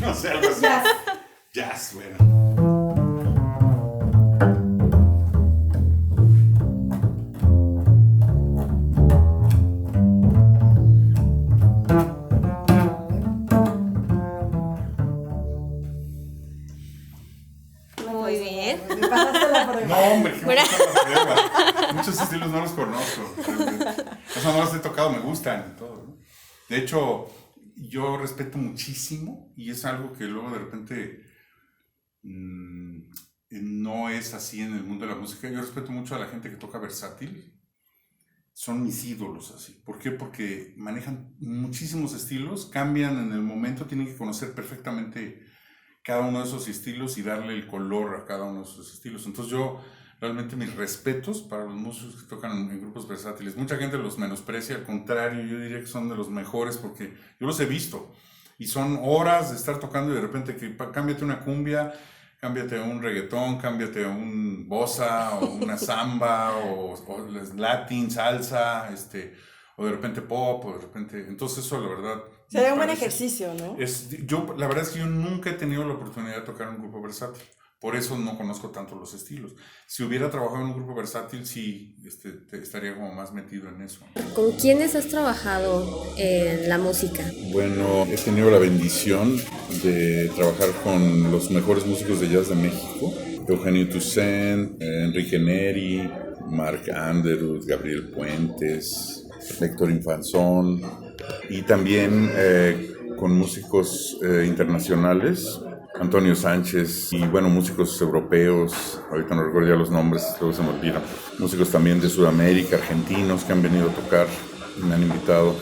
No sé, algo así. Jazz. Jazz, bueno. Muy bien. Me pasaste la No, prueba. hombre, qué Bueno. prueba. Muchos estilos no los conozco. O sea, no los he tocado, me gustan y todo, ¿no? De hecho, yo respeto muchísimo y es algo que luego de repente no es así en el mundo de la música. Yo respeto mucho a la gente que toca versátil. Son mis ídolos así. ¿Por qué? Porque manejan muchísimos estilos, cambian en el momento, tienen que conocer perfectamente cada uno de esos estilos y darle el color a cada uno de esos estilos. Entonces yo realmente mis respetos para los músicos que tocan en grupos versátiles. Mucha gente los menosprecia, al contrario, yo diría que son de los mejores porque yo los he visto y son horas de estar tocando y de repente que cámbiate una cumbia, cámbiate a un reggaetón, cámbiate a un bossa o una samba o latín, salsa, o de repente pop, o de repente... Entonces eso la verdad... Sería un me buen parece- ejercicio, ¿no? la verdad es que yo nunca he tenido la oportunidad de tocar en un grupo versátil. Por eso no conozco tanto los estilos. Si hubiera trabajado en un grupo versátil, sí estaría como más metido en eso. ¿Con quiénes has trabajado en la música? Bueno, he tenido la bendición de trabajar con los mejores músicos de jazz de México. Eugenio Toussaint, Enrique Neri, Marc Anderud, Gabriel Puentes, Héctor Infanzón. Y también con músicos internacionales, Antonio Sánchez y bueno, músicos europeos, ahorita no recuerdo ya los nombres, luego se me olvidan. Músicos también de Sudamérica, argentinos que han venido a tocar, me han invitado.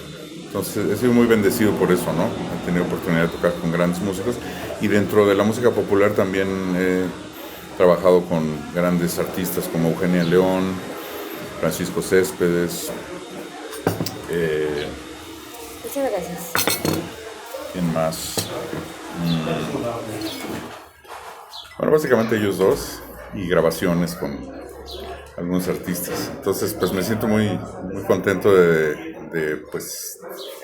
Entonces he sido muy bendecido por eso, ¿no? He tenido oportunidad de tocar con grandes músicos y dentro de la música popular también he trabajado con grandes artistas como Eugenia León, Francisco Céspedes, Muchas gracias. ¿quién más? Bueno, básicamente ellos dos y grabaciones con algunos artistas. Entonces, pues me siento muy, muy contento de pues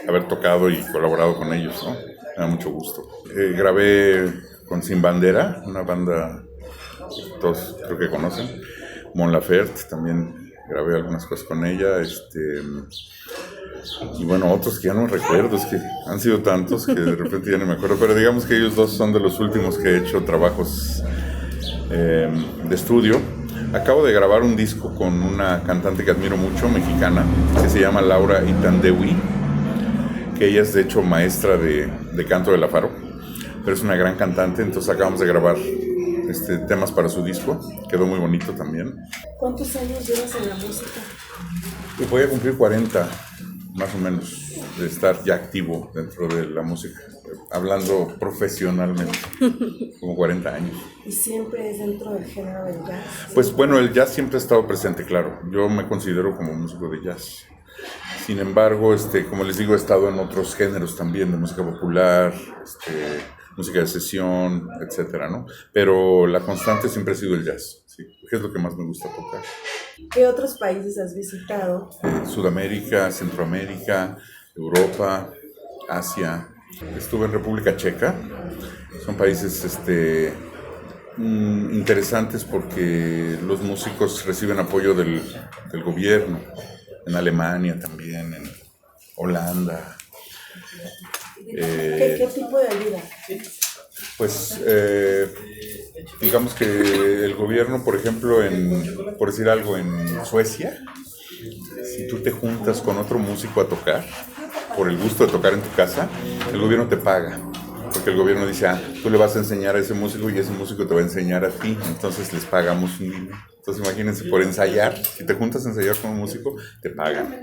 haber tocado y colaborado con ellos, ¿no? Me da mucho gusto. Grabé con Sin Bandera, una banda que todos creo que conocen. Mon Laferte, también grabé algunas cosas con ella. Y bueno, otros que ya no recuerdo, es que han sido tantos que de repente ya no me acuerdo, pero digamos que ellos dos son de los últimos que he hecho trabajos de estudio. Acabo de grabar un disco con una cantante que admiro mucho, mexicana, que se llama Laura Itandewi, que ella es de hecho maestra de canto de la Faro, pero es una gran cantante, entonces acabamos de grabar temas para su disco, quedó muy bonito también. ¿Cuántos años llevas en la música? Y voy a cumplir 40, más o menos, de estar ya activo dentro de la música, hablando profesionalmente, como 40 años. ¿Y siempre es dentro del género del jazz? Pues bueno, el jazz siempre ha estado presente, claro. Yo me considero como músico de jazz. Sin embargo, como les digo, he estado en otros géneros también, de música popular, música de sesión, etcétera, ¿no? Pero la constante siempre ha sido el jazz, sí, que es lo que más me gusta tocar. ¿Qué otros países has visitado? Sudamérica, Centroamérica, Europa, Asia. Estuve en República Checa. Son países interesantes porque los músicos reciben apoyo del gobierno. En Alemania también, en Holanda. ¿Qué tipo de ayuda? Pues digamos que el gobierno, por ejemplo, por decir algo, en Suecia, si tú te juntas con otro músico a tocar, por el gusto de tocar en tu casa, el gobierno te paga. Porque el gobierno dice, tú le vas a enseñar a ese músico y ese músico te va a enseñar a ti, entonces les pagamos un dinero. Entonces imagínense, por ensayar, si te juntas a ensayar con un músico, te pagan.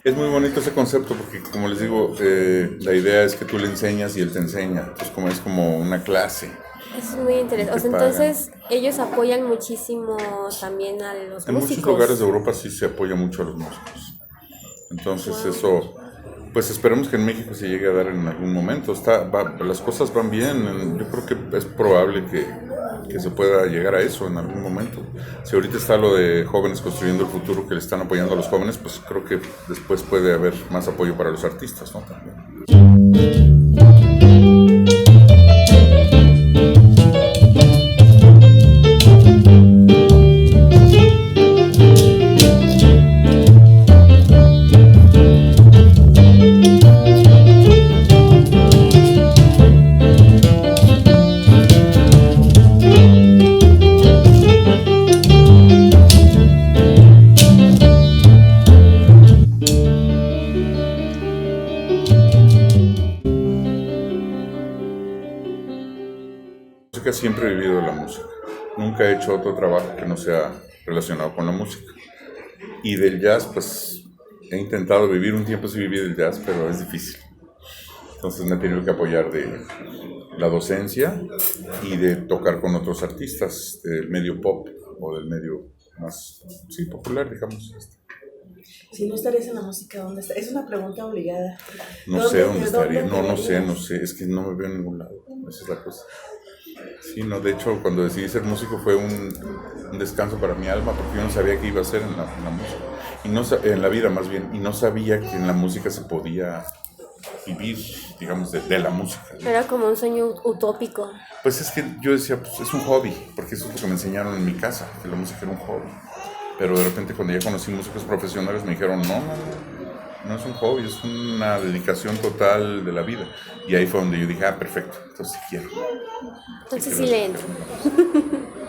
Es muy bonito ese concepto porque, como les digo, la idea es que tú le enseñas y él te enseña. Entonces es como una clase. Es muy interesante. O sea, entonces ellos apoyan muchísimo también a los músicos. En muchos lugares de Europa sí se apoya mucho a los músicos. Entonces eso, pues esperemos que en México se llegue a dar en algún momento. Las cosas van bien. Yo creo que es probable que se pueda llegar a eso en algún momento. Si ahorita está lo de Jóvenes Construyendo el Futuro, que le están apoyando a los jóvenes, pues creo que después puede haber más apoyo para los artistas, ¿no? También. Siempre he vivido de la música. Nunca he hecho otro trabajo que no sea relacionado con la música. Y del jazz, pues he intentado vivir un tiempo, sí viví del jazz, pero es difícil. Entonces me he tenido que apoyar de la docencia y de tocar con otros artistas del medio pop o del medio más popular, digamos. Si no estarías en la música, ¿dónde estarías? Es una pregunta obligada. No sé dónde estaría. No sé. Es que no me veo en ningún lado. Esa es la cosa. Sí, no, de hecho, cuando decidí ser músico fue un descanso para mi alma, porque yo no sabía qué iba a hacer en la música, en la vida más bien, y no sabía que en la música se podía vivir, digamos, de la música, ¿no? Era como un sueño utópico. Pues es que yo decía, pues es un hobby, porque eso es lo que me enseñaron en mi casa, que la música era un hobby. Pero de repente cuando ya conocí músicos profesionales me dijeron, no es un hobby, es una dedicación total de la vida. Y ahí fue donde yo dije, perfecto, entonces sí quiero. Entonces sí le entro.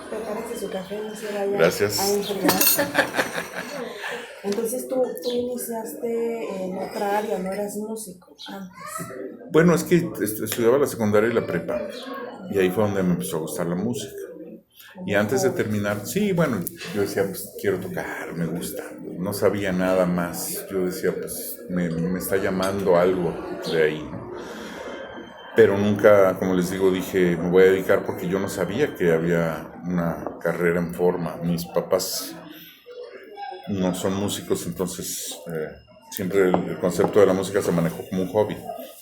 Prepárese su café, no se vaya. Gracias. A enfermar. Entonces tú iniciaste en otra área, no eras músico antes. Bueno, es que estudiaba la secundaria y la prepa. Y ahí fue donde me empezó a gustar la música. Y antes de terminar, sí, bueno, yo decía, pues quiero tocar, me gusta. No sabía nada más. Yo decía, pues me está llamando algo de ahí, ¿no? Pero nunca, como les digo, dije, me voy a dedicar porque yo no sabía que había una carrera en forma. Mis papás no son músicos, entonces siempre el concepto de la música se manejó como un hobby,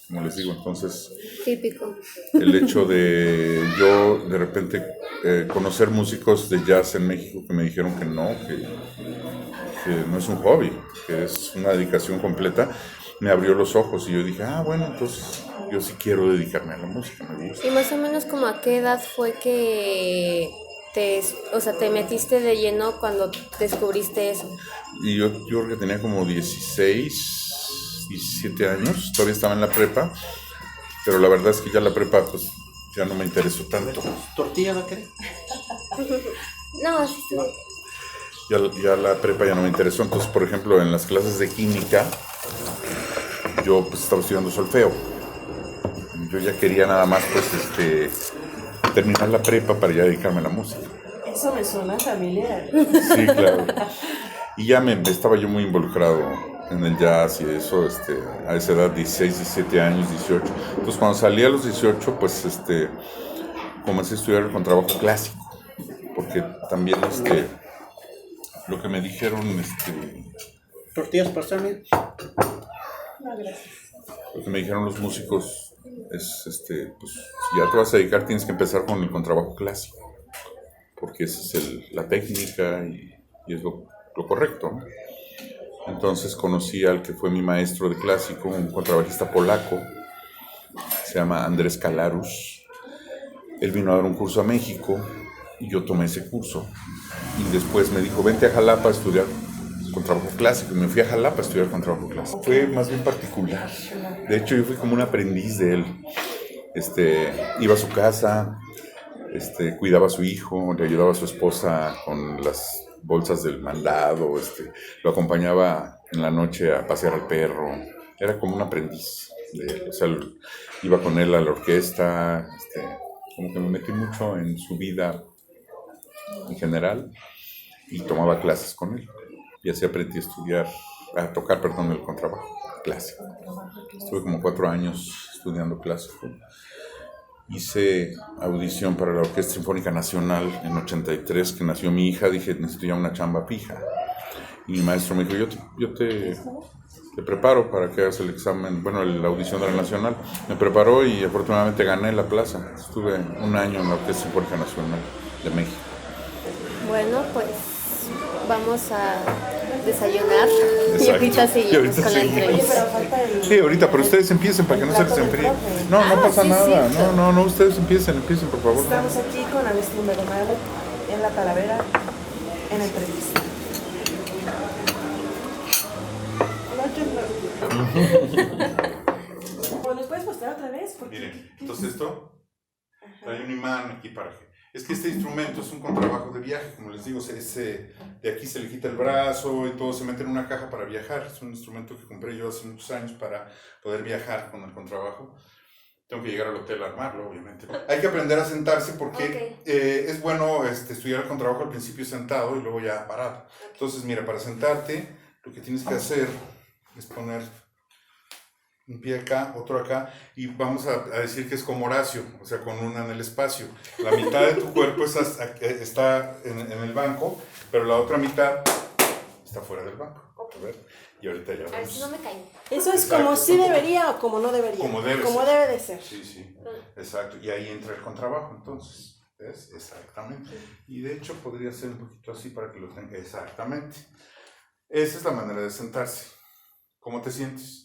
como les digo. Entonces, típico. El hecho de yo de repente conocer músicos de jazz en México que me dijeron que no es un hobby, que es una dedicación completa, me abrió los ojos y yo dije, bueno, entonces yo sí quiero dedicarme a la música, me gusta. ¿Y más o menos como a qué edad fue que te metiste de lleno cuando descubriste eso? Y yo creo que tenía como 16 17 años, todavía estaba en la prepa, pero la verdad es que ya la prepa pues ya no me interesó tanto. ¿Tortilla va a querer? No, así estuvo. Ya la prepa ya no me interesó, entonces por ejemplo en las clases de química yo pues estaba estudiando solfeo. Yo ya quería nada más pues terminar la prepa para ya dedicarme a la música. Eso me suena familiar. Sí, claro. Y ya estaba yo muy involucrado en el jazz y eso, a esa edad, 16, 17 años, 18. Entonces cuando salí a los 18, pues comencé a estudiar el contrabajo clásico, porque también lo que me dijeron, ¿Tortillas para Sammy? No, gracias. lo que me dijeron los músicos es, pues si ya te vas a dedicar tienes que empezar con el contrabajo clásico, porque esa es la técnica y es lo correcto, ¿no? Entonces conocí al que fue mi maestro de clásico, un contrabajista polaco, se llama Andrés Kalarus. Él vino a dar un curso a México y yo tomé ese curso. Y después me dijo, vente a Jalapa a estudiar contrabajo clásico. Y me fui a Jalapa a estudiar contrabajo clásico. Fue más bien particular. De hecho, yo fui como un aprendiz de él. Iba a su casa, cuidaba a su hijo, le ayudaba a su esposa con las bolsas del mandado, lo acompañaba en la noche a pasear al perro. Era como un aprendiz de él. O sea, iba con él a la orquesta, como que me metí mucho en su vida en general y tomaba clases con él. Y así aprendí a tocar el contrabajo clásico. Estuve como 4 años estudiando clásico. Hice audición para la Orquesta Sinfónica Nacional en 83, que nació mi hija. Dije, necesito ya una chamba fija. Y mi maestro me dijo, yo te preparo para que hagas el examen, la audición de la Nacional. Me preparó y afortunadamente gané la plaza. Estuve 1 año en la Orquesta Sinfónica Nacional de México. Bueno, pues vamos a desayunar. Exacto. Y ahorita seguimos con la Oye, entrevista. pero falta el... Sí, ahorita, pero ustedes empiecen para que no se les enfríe. No pasa sí, nada. cierto. No, ustedes empiecen por favor. Estamos aquí con Agustín Bernal en La Talavera en entrevista. Bueno, ¿nos puedes mostrar otra vez? Porque... Miren, entonces esto trae un imán aquí para que... Es que este instrumento es un contrabajo de viaje, como les digo, de aquí se le quita el brazo y todo se mete en una caja para viajar. Es un instrumento que compré yo hace muchos años para poder viajar con el contrabajo. Tengo que llegar al hotel a armarlo, obviamente. Hay que aprender a sentarse porque es bueno estudiar el contrabajo al principio sentado y luego ya parado. Entonces, mira, para sentarte, lo que tienes que hacer es poner un pie acá, otro acá, y vamos a decir que es como Horacio, o sea, con una en el espacio. La mitad de tu cuerpo está en el banco, pero la otra mitad está fuera del banco. A ver, y ahorita ya A ver si no vamos. me caigo. Eso es Exacto. como sí debería o como no debería. Como debe de ser. Sí, exacto. Y ahí entra el contrabajo, entonces. ¿Ves? Exactamente. Y de hecho podría ser un poquito así para que lo tenga. Exactamente. Esa es la manera de sentarse. ¿Cómo te sientes?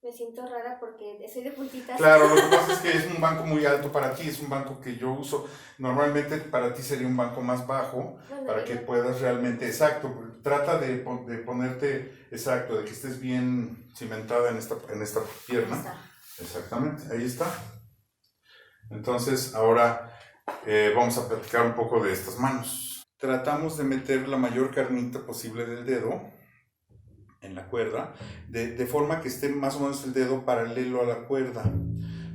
Me siento rara porque soy de puntitas. Claro, lo que pasa es que es un banco muy alto para ti, es un banco que yo uso. Normalmente para ti sería un banco más bajo, para que puedas realmente, exacto, trata de ponerte, exacto, de que estés bien cimentada en esta pierna. Ahí está. Exactamente, ahí está. Entonces, ahora vamos a platicar un poco de estas manos. Tratamos de meter la mayor carnita posible del dedo en la cuerda, de forma que esté más o menos el dedo paralelo a la cuerda.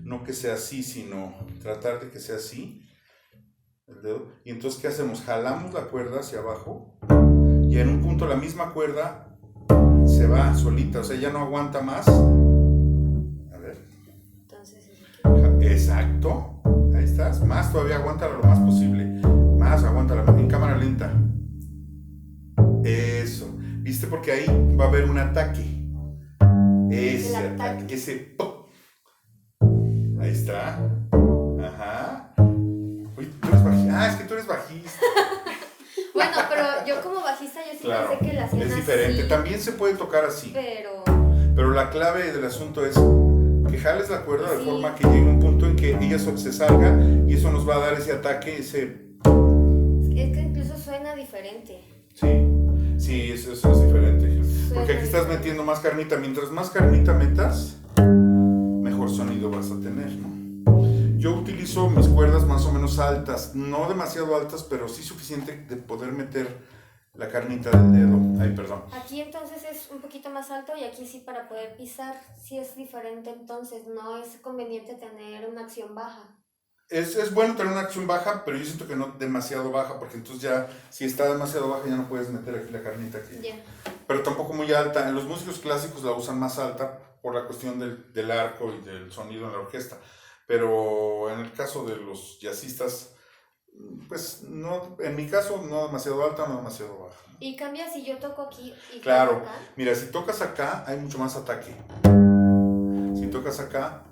No que sea así, sino tratar de que sea así, el dedo. Y entonces, ¿qué hacemos? Jalamos la cuerda hacia abajo y en un punto la misma cuerda se va solita, o sea, ya no aguanta más. A ver. Entonces, Exacto. Ahí estás. Más todavía, aguántala lo más posible. Más, aguántala en cámara lenta. Eso. ¿Viste? Porque ahí va a haber un ataque. Ese ataque. Ese ¡pum! Ahí está. Ajá. Uy, tú eres bajista. Es que tú eres bajista. bueno, pero yo como bajista yo sí Claro. pensé que la hacían Es diferente. así, También se puede tocar así. pero la clave del asunto es que jales la cuerda de Sí. forma que llegue un punto en que ella se salga y eso nos va a dar ese ataque, ese... es que incluso suena diferente. Sí, eso es diferente. Porque aquí estás metiendo más carnita. Mientras más carnita metas, mejor sonido vas a tener, ¿no? Yo utilizo mis cuerdas más o menos altas, no demasiado altas, pero sí suficiente de poder meter la carnita del dedo. Ay, perdón. Aquí entonces es un poquito más alto y aquí sí para poder pisar sí es diferente, entonces no es conveniente tener una acción baja. Es bueno tener una acción baja, pero yo siento que no demasiado baja, porque entonces ya, si está demasiado baja, ya no puedes meter aquí la carnita aquí. Yeah. Pero tampoco muy alta. En los músicos clásicos la usan más alta por la cuestión del arco y del sonido en la orquesta. Pero en el caso de los jazzistas, pues no, en mi caso no demasiado alta, no demasiado baja. ¿Y cambia si yo toco aquí y Claro, toco acá? mira, si tocas acá hay mucho más ataque. Si tocas acá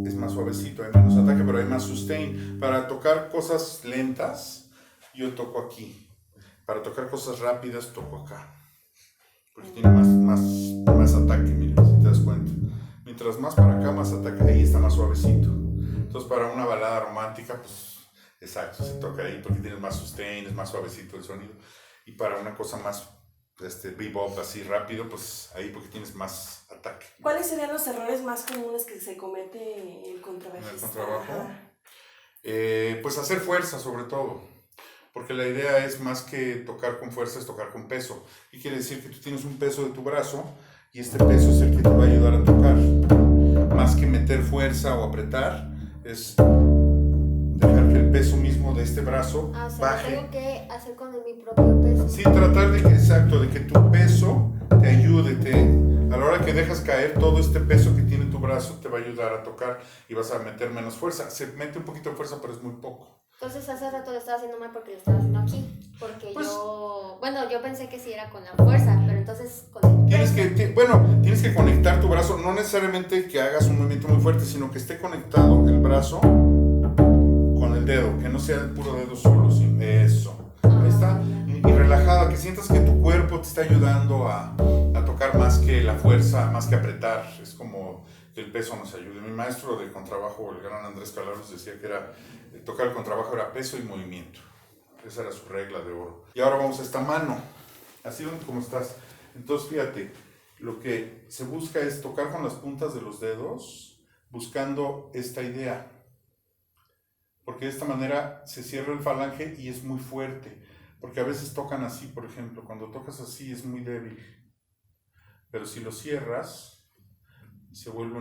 es más suavecito, hay menos ataque, pero hay más sustain. Para tocar cosas lentas, yo toco aquí. Para tocar cosas rápidas, toco acá. Porque tiene más ataque, mira, si te das cuenta. Mientras más para acá, más ataque, ahí está más suavecito. Entonces para una balada romántica, pues exacto, se toca ahí porque tienes más sustain, es más suavecito el sonido. Y para una cosa más bebop así rápido, pues ahí porque tienes más ataque. ¿Cuáles serían los errores más comunes que se comete el contrabajista? En el contrabajo, pues hacer fuerza sobre todo, porque la idea es más que tocar con fuerza, es tocar con peso. Y quiere decir que tú tienes un peso de tu brazo y este peso es el que te va a ayudar a tocar. Más que meter fuerza o apretar, es dejar que el peso mismo de este brazo O sea, baje. tengo que hacer con mi propio peso. Sí, tratar de que, exacto, de que tu peso te ayude, a la hora que dejas caer todo este peso que tiene tu brazo te va a ayudar a tocar y vas a meter menos fuerza. Se mete un poquito de fuerza, pero es muy poco. Entonces hace rato lo estaba haciendo mal porque lo estaba haciendo aquí. Porque Pues, yo pensé que sí era con la fuerza, pero entonces con el peso. Tienes que conectar tu brazo, no necesariamente que hagas un movimiento muy fuerte, sino que esté conectado el brazo con el dedo, que no sea el puro dedo solo, sino eso. Ahí está. Y relajada, que sientas que tu cuerpo te está ayudando a tocar más que la fuerza, más que apretar. Es como que el peso nos ayude. Mi maestro de contrabajo, el gran Andrés Calaros, decía que tocar el contrabajo era peso y movimiento. Esa era su regla de oro. Y ahora vamos a esta mano, así como estás. Entonces fíjate, lo que se busca es tocar con las puntas de los dedos, buscando esta idea. Porque de esta manera se cierra el falange y es muy fuerte. Porque a veces tocan así, por ejemplo. Cuando tocas así es muy débil. Pero si lo cierras, se vuelve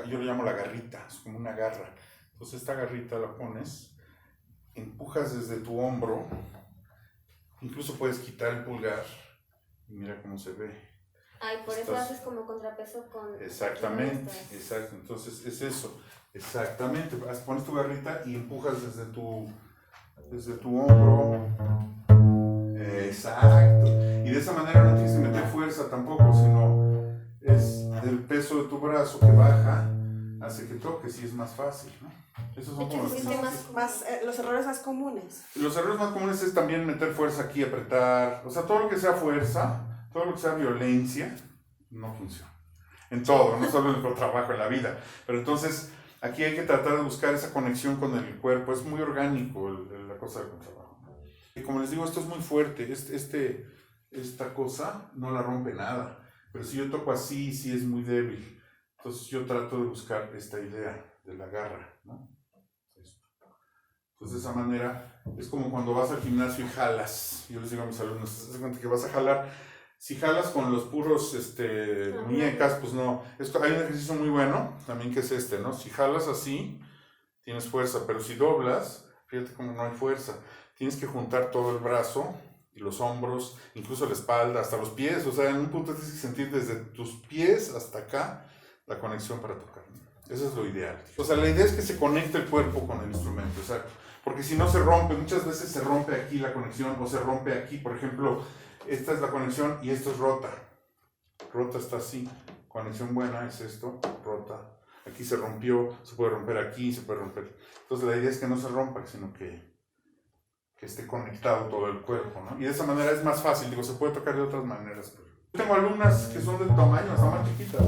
yo lo llamo la garrita, es como una garra. Entonces esta garrita la pones, empujas desde tu hombro, incluso puedes quitar el pulgar y mira cómo se ve. Ay, por eso haces como contrapeso con... Exactamente, exacto. Entonces es eso, exactamente. Pones tu garrita y empujas desde tu hombro. Exacto. Y de esa manera no tienes que meter fuerza tampoco, sino es el peso de tu brazo que baja, hace que toques y es más fácil, ¿no? Esos son como los errores más comunes. Los errores más comunes es también meter fuerza aquí, apretar. O sea, todo lo que sea fuerza, todo lo que sea violencia, no funciona. En todo, no solo en el trabajo, en la vida. Pero entonces, aquí hay que tratar de buscar esa conexión con el cuerpo. Es muy orgánico la cosa del trabajo. Y como les digo, esto es muy fuerte. Esta cosa no la rompe nada. Pero si yo toco así, sí es muy débil. Entonces yo trato de buscar esta idea de la garra, ¿no? Pues de esa manera es como cuando vas al gimnasio y jalas. Yo les digo a mis alumnos, ¿te das cuenta que vas a jalar? Si jalas con los puros muñecas, pues no. Hay un ejercicio muy bueno también que es ¿no? Si jalas así, tienes fuerza, pero si doblas, fíjate cómo no hay fuerza. Tienes que juntar todo el brazo y los hombros, incluso la espalda, hasta los pies. O sea, en un punto tienes que sentir desde tus pies hasta acá la conexión para tocar. Eso es lo ideal. O sea, la idea es que se conecte el cuerpo con el instrumento, exacto. Porque si no se rompe, muchas veces se rompe aquí la conexión o se rompe aquí. Por ejemplo, esta es la conexión y esto es rota. Rota está así. Conexión buena es esto, rota. Aquí se rompió, se puede romper aquí, se puede romper. Entonces la idea es que no se rompa, sino que esté conectado todo el cuerpo, ¿no? Y de esa manera es más fácil. Digo, se puede tocar de otras maneras. Pero yo tengo alumnas que son de tamaño, hasta más chiquitas,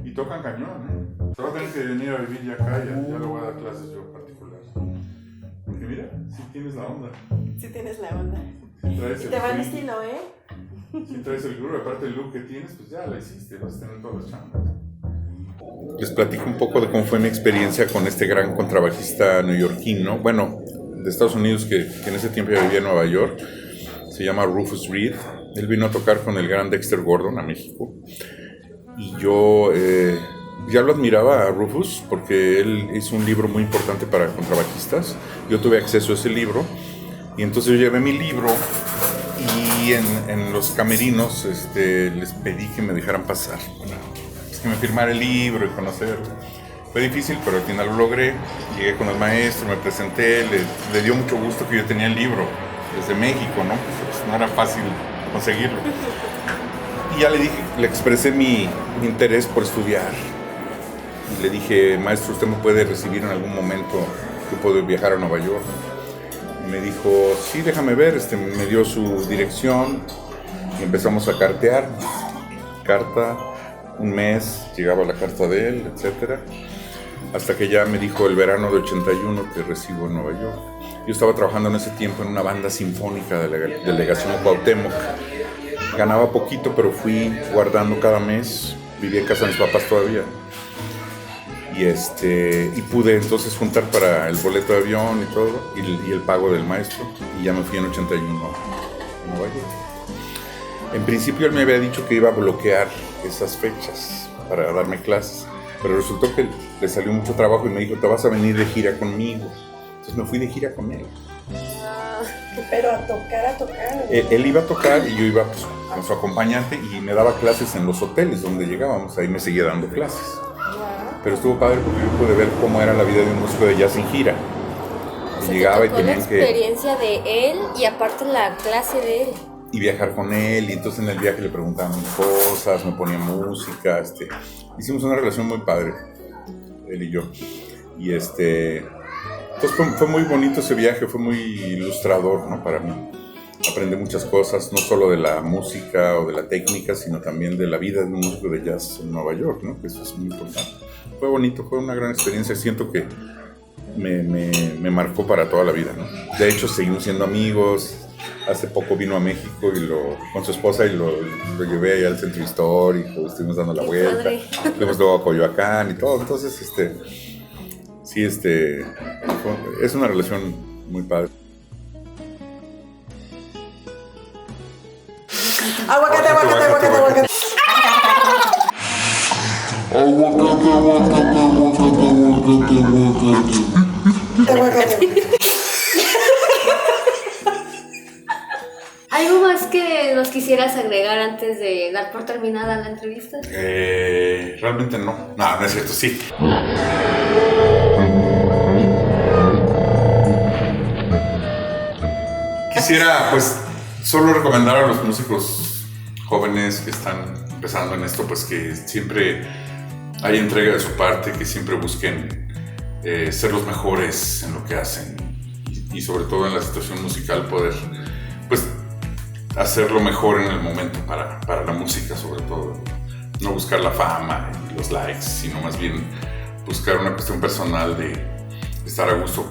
y tocan cañón, ¿eh? Se va a tener que venir a vivir ya acá, ya le voy a dar clases yo particulares. Porque mira, sí tienes la onda. Sí tienes la onda. Sí traes Y el te va el swing. estilo, ¿eh? Si traes el grupo, aparte del look que tienes, pues ya la hiciste, vas a tener todas las chambas. Les platico un poco de cómo fue mi experiencia con este gran contrabajista neoyorquino, bueno, de Estados Unidos, que en ese tiempo ya vivía en Nueva York. Se llama Rufus Reid. Él vino a tocar con el gran Dexter Gordon a México. Y yo ya lo admiraba a Rufus porque él hizo un libro muy importante para contrabajistas. Yo tuve acceso a ese libro y entonces yo llevé mi libro y en los camerinos les pedí que me dejaran pasar, que me firmara el libro y conocerlo. Fue difícil, pero al final lo logré. Llegué con el maestro, me presenté, le dio mucho gusto que yo tenía el libro desde México, ¿no? Pues no era fácil conseguirlo. Y ya le expresé mi interés por estudiar. Y le dije, maestro, usted me puede recibir en algún momento, yo puedo viajar a Nueva York. Y me dijo, sí, déjame ver. Me dio su dirección y empezamos a cartear. Carta, un mes, llegaba la carta de él, etcétera. Hasta que ya me dijo el verano de 81 te recibo en Nueva York. Yo estaba trabajando en ese tiempo en una banda sinfónica de la delegación Cuauhtémoc. Ganaba poquito, pero fui guardando cada mes. Vivía en casa de mis papás todavía. Y pude entonces juntar para el boleto de avión y todo, y el pago del maestro. Y ya me fui en 81 a Nueva York. En principio él me había dicho que iba a bloquear esas fechas para darme clases. Pero resultó que le salió mucho trabajo y me dijo, te vas a venir de gira conmigo. Entonces me fui de gira con él. Pero a tocar. Él iba a tocar y yo iba pues, con su acompañante y me daba clases en los hoteles donde llegábamos. Ahí me seguía dando clases. Pero estuvo padre porque yo pude ver cómo era la vida de un músico de jazz en gira. O sea, llegaba y te tocó la tenían que... experiencia de él y aparte la clase de él. Y viajar con él, y entonces en el viaje le preguntaban cosas, me ponía música, hicimos una relación muy padre, él y yo, y entonces fue muy bonito ese viaje, fue muy ilustrador, ¿no? Para mí, aprendí muchas cosas, no solo de la música o de la técnica, sino también de la vida de un músico de jazz en Nueva York, ¿no? Que eso es muy importante. Fue bonito, fue una gran experiencia, siento que me marcó para toda la vida, ¿no? De hecho, seguimos siendo amigos. Hace poco vino a México con su esposa y lo llevé allá al centro histórico, estuvimos dando la vuelta, fuimos luego a Coyoacán y todo, entonces sí, es una relación muy padre. Aguacate. ¿Algo más que nos quisieras agregar antes de dar por terminada la entrevista? Realmente no. No es cierto, sí. Quisiera, pues, solo recomendar a los músicos jóvenes que están empezando en esto, pues que siempre hay entrega de su parte, que siempre busquen ser los mejores en lo que hacen y sobre todo en la situación musical poder, pues, hacerlo mejor en el momento para la música, sobre todo. No buscar la fama y los likes, sino más bien buscar una cuestión personal de estar a gusto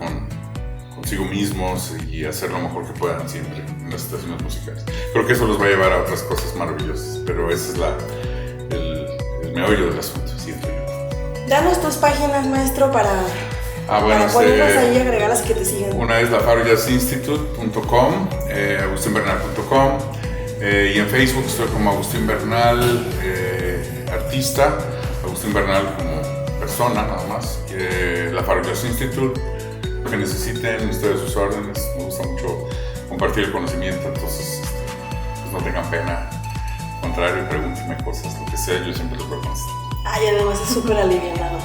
consigo mismos y hacer lo mejor que puedan siempre en las situaciones musicales. Creo que eso los va a llevar a otras cosas maravillosas, pero ese es el meollo del asunto, siento yo. Danos tus páginas, maestro, para ponerlas ahí y agregarlas que te sigan. Una es lafarojazzinstitute.com, agustinbernal.com, y en Facebook estoy como Agustín Bernal, artista, Agustín Bernal como persona nada más, La Farrow Jazz Institute, lo que necesiten, estoy a sus órdenes, me gusta mucho compartir el conocimiento, entonces pues no tengan pena, al contrario, pregúntenme cosas, lo que sea, yo siempre les voy a contestar. Ay, además es súper alivianado.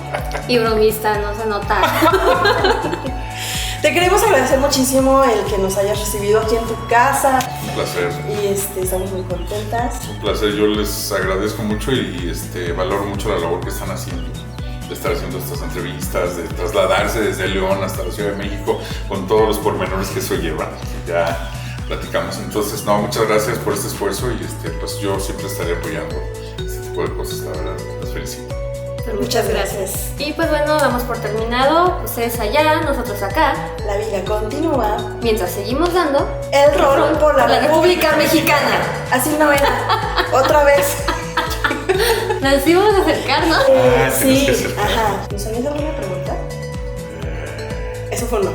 Y bromista, no se nota. Te queremos agradecer muchísimo el que nos hayas recibido aquí en tu casa. Un placer. Y estamos muy contentas. Un placer, yo les agradezco mucho y valoro mucho la labor que están haciendo, de estar haciendo estas entrevistas, de trasladarse desde León hasta la Ciudad de México con todos los pormenores que eso lleva. Ya platicamos, entonces, muchas gracias por este esfuerzo y pues yo siempre estaré apoyando este tipo de cosas, la verdad, les felicito. Pues Muchas gracias. Y pues bueno, damos por terminado. Ustedes allá, nosotros acá. La vida continúa. Mientras seguimos dando El rol por la República Mexicana. Así no era. Otra vez. Nos íbamos a acercar, ¿no? Tenemos Sí. que hacer. Ajá. ¿Nos habías alguna pregunta? Eso fue no.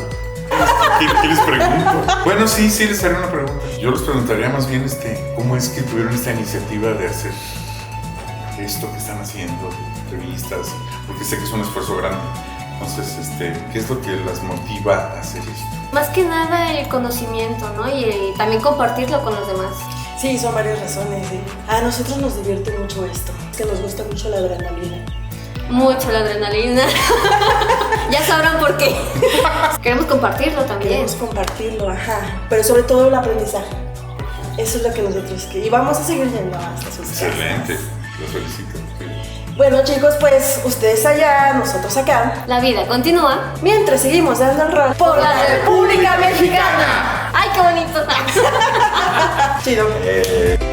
¿Qué les pregunto? Bueno, sí, les haré una pregunta. Yo les preguntaría más bien cómo es que tuvieron esta iniciativa de hacer esto que están haciendo, entrevistas, porque sé que es un esfuerzo grande. Entonces, ¿qué es lo que las motiva a hacer esto? Más que nada el conocimiento, ¿no? Y también compartirlo con los demás. Sí, son varias razones. A nosotros nos divierte mucho esto. Es que nos gusta mucho la adrenalina. Mucho la adrenalina. Ya sabrán por qué. Queremos compartirlo también. Queremos compartirlo, ajá. Pero sobre todo el aprendizaje. Eso es lo que nosotros y vamos a seguir yendo hasta sus casas. Excelente, los felicito. Bueno, chicos, pues ustedes allá, nosotros acá. La vida continúa Mientras seguimos dando el rol por la República Mexicana. ¡Ay, qué bonito! Chido.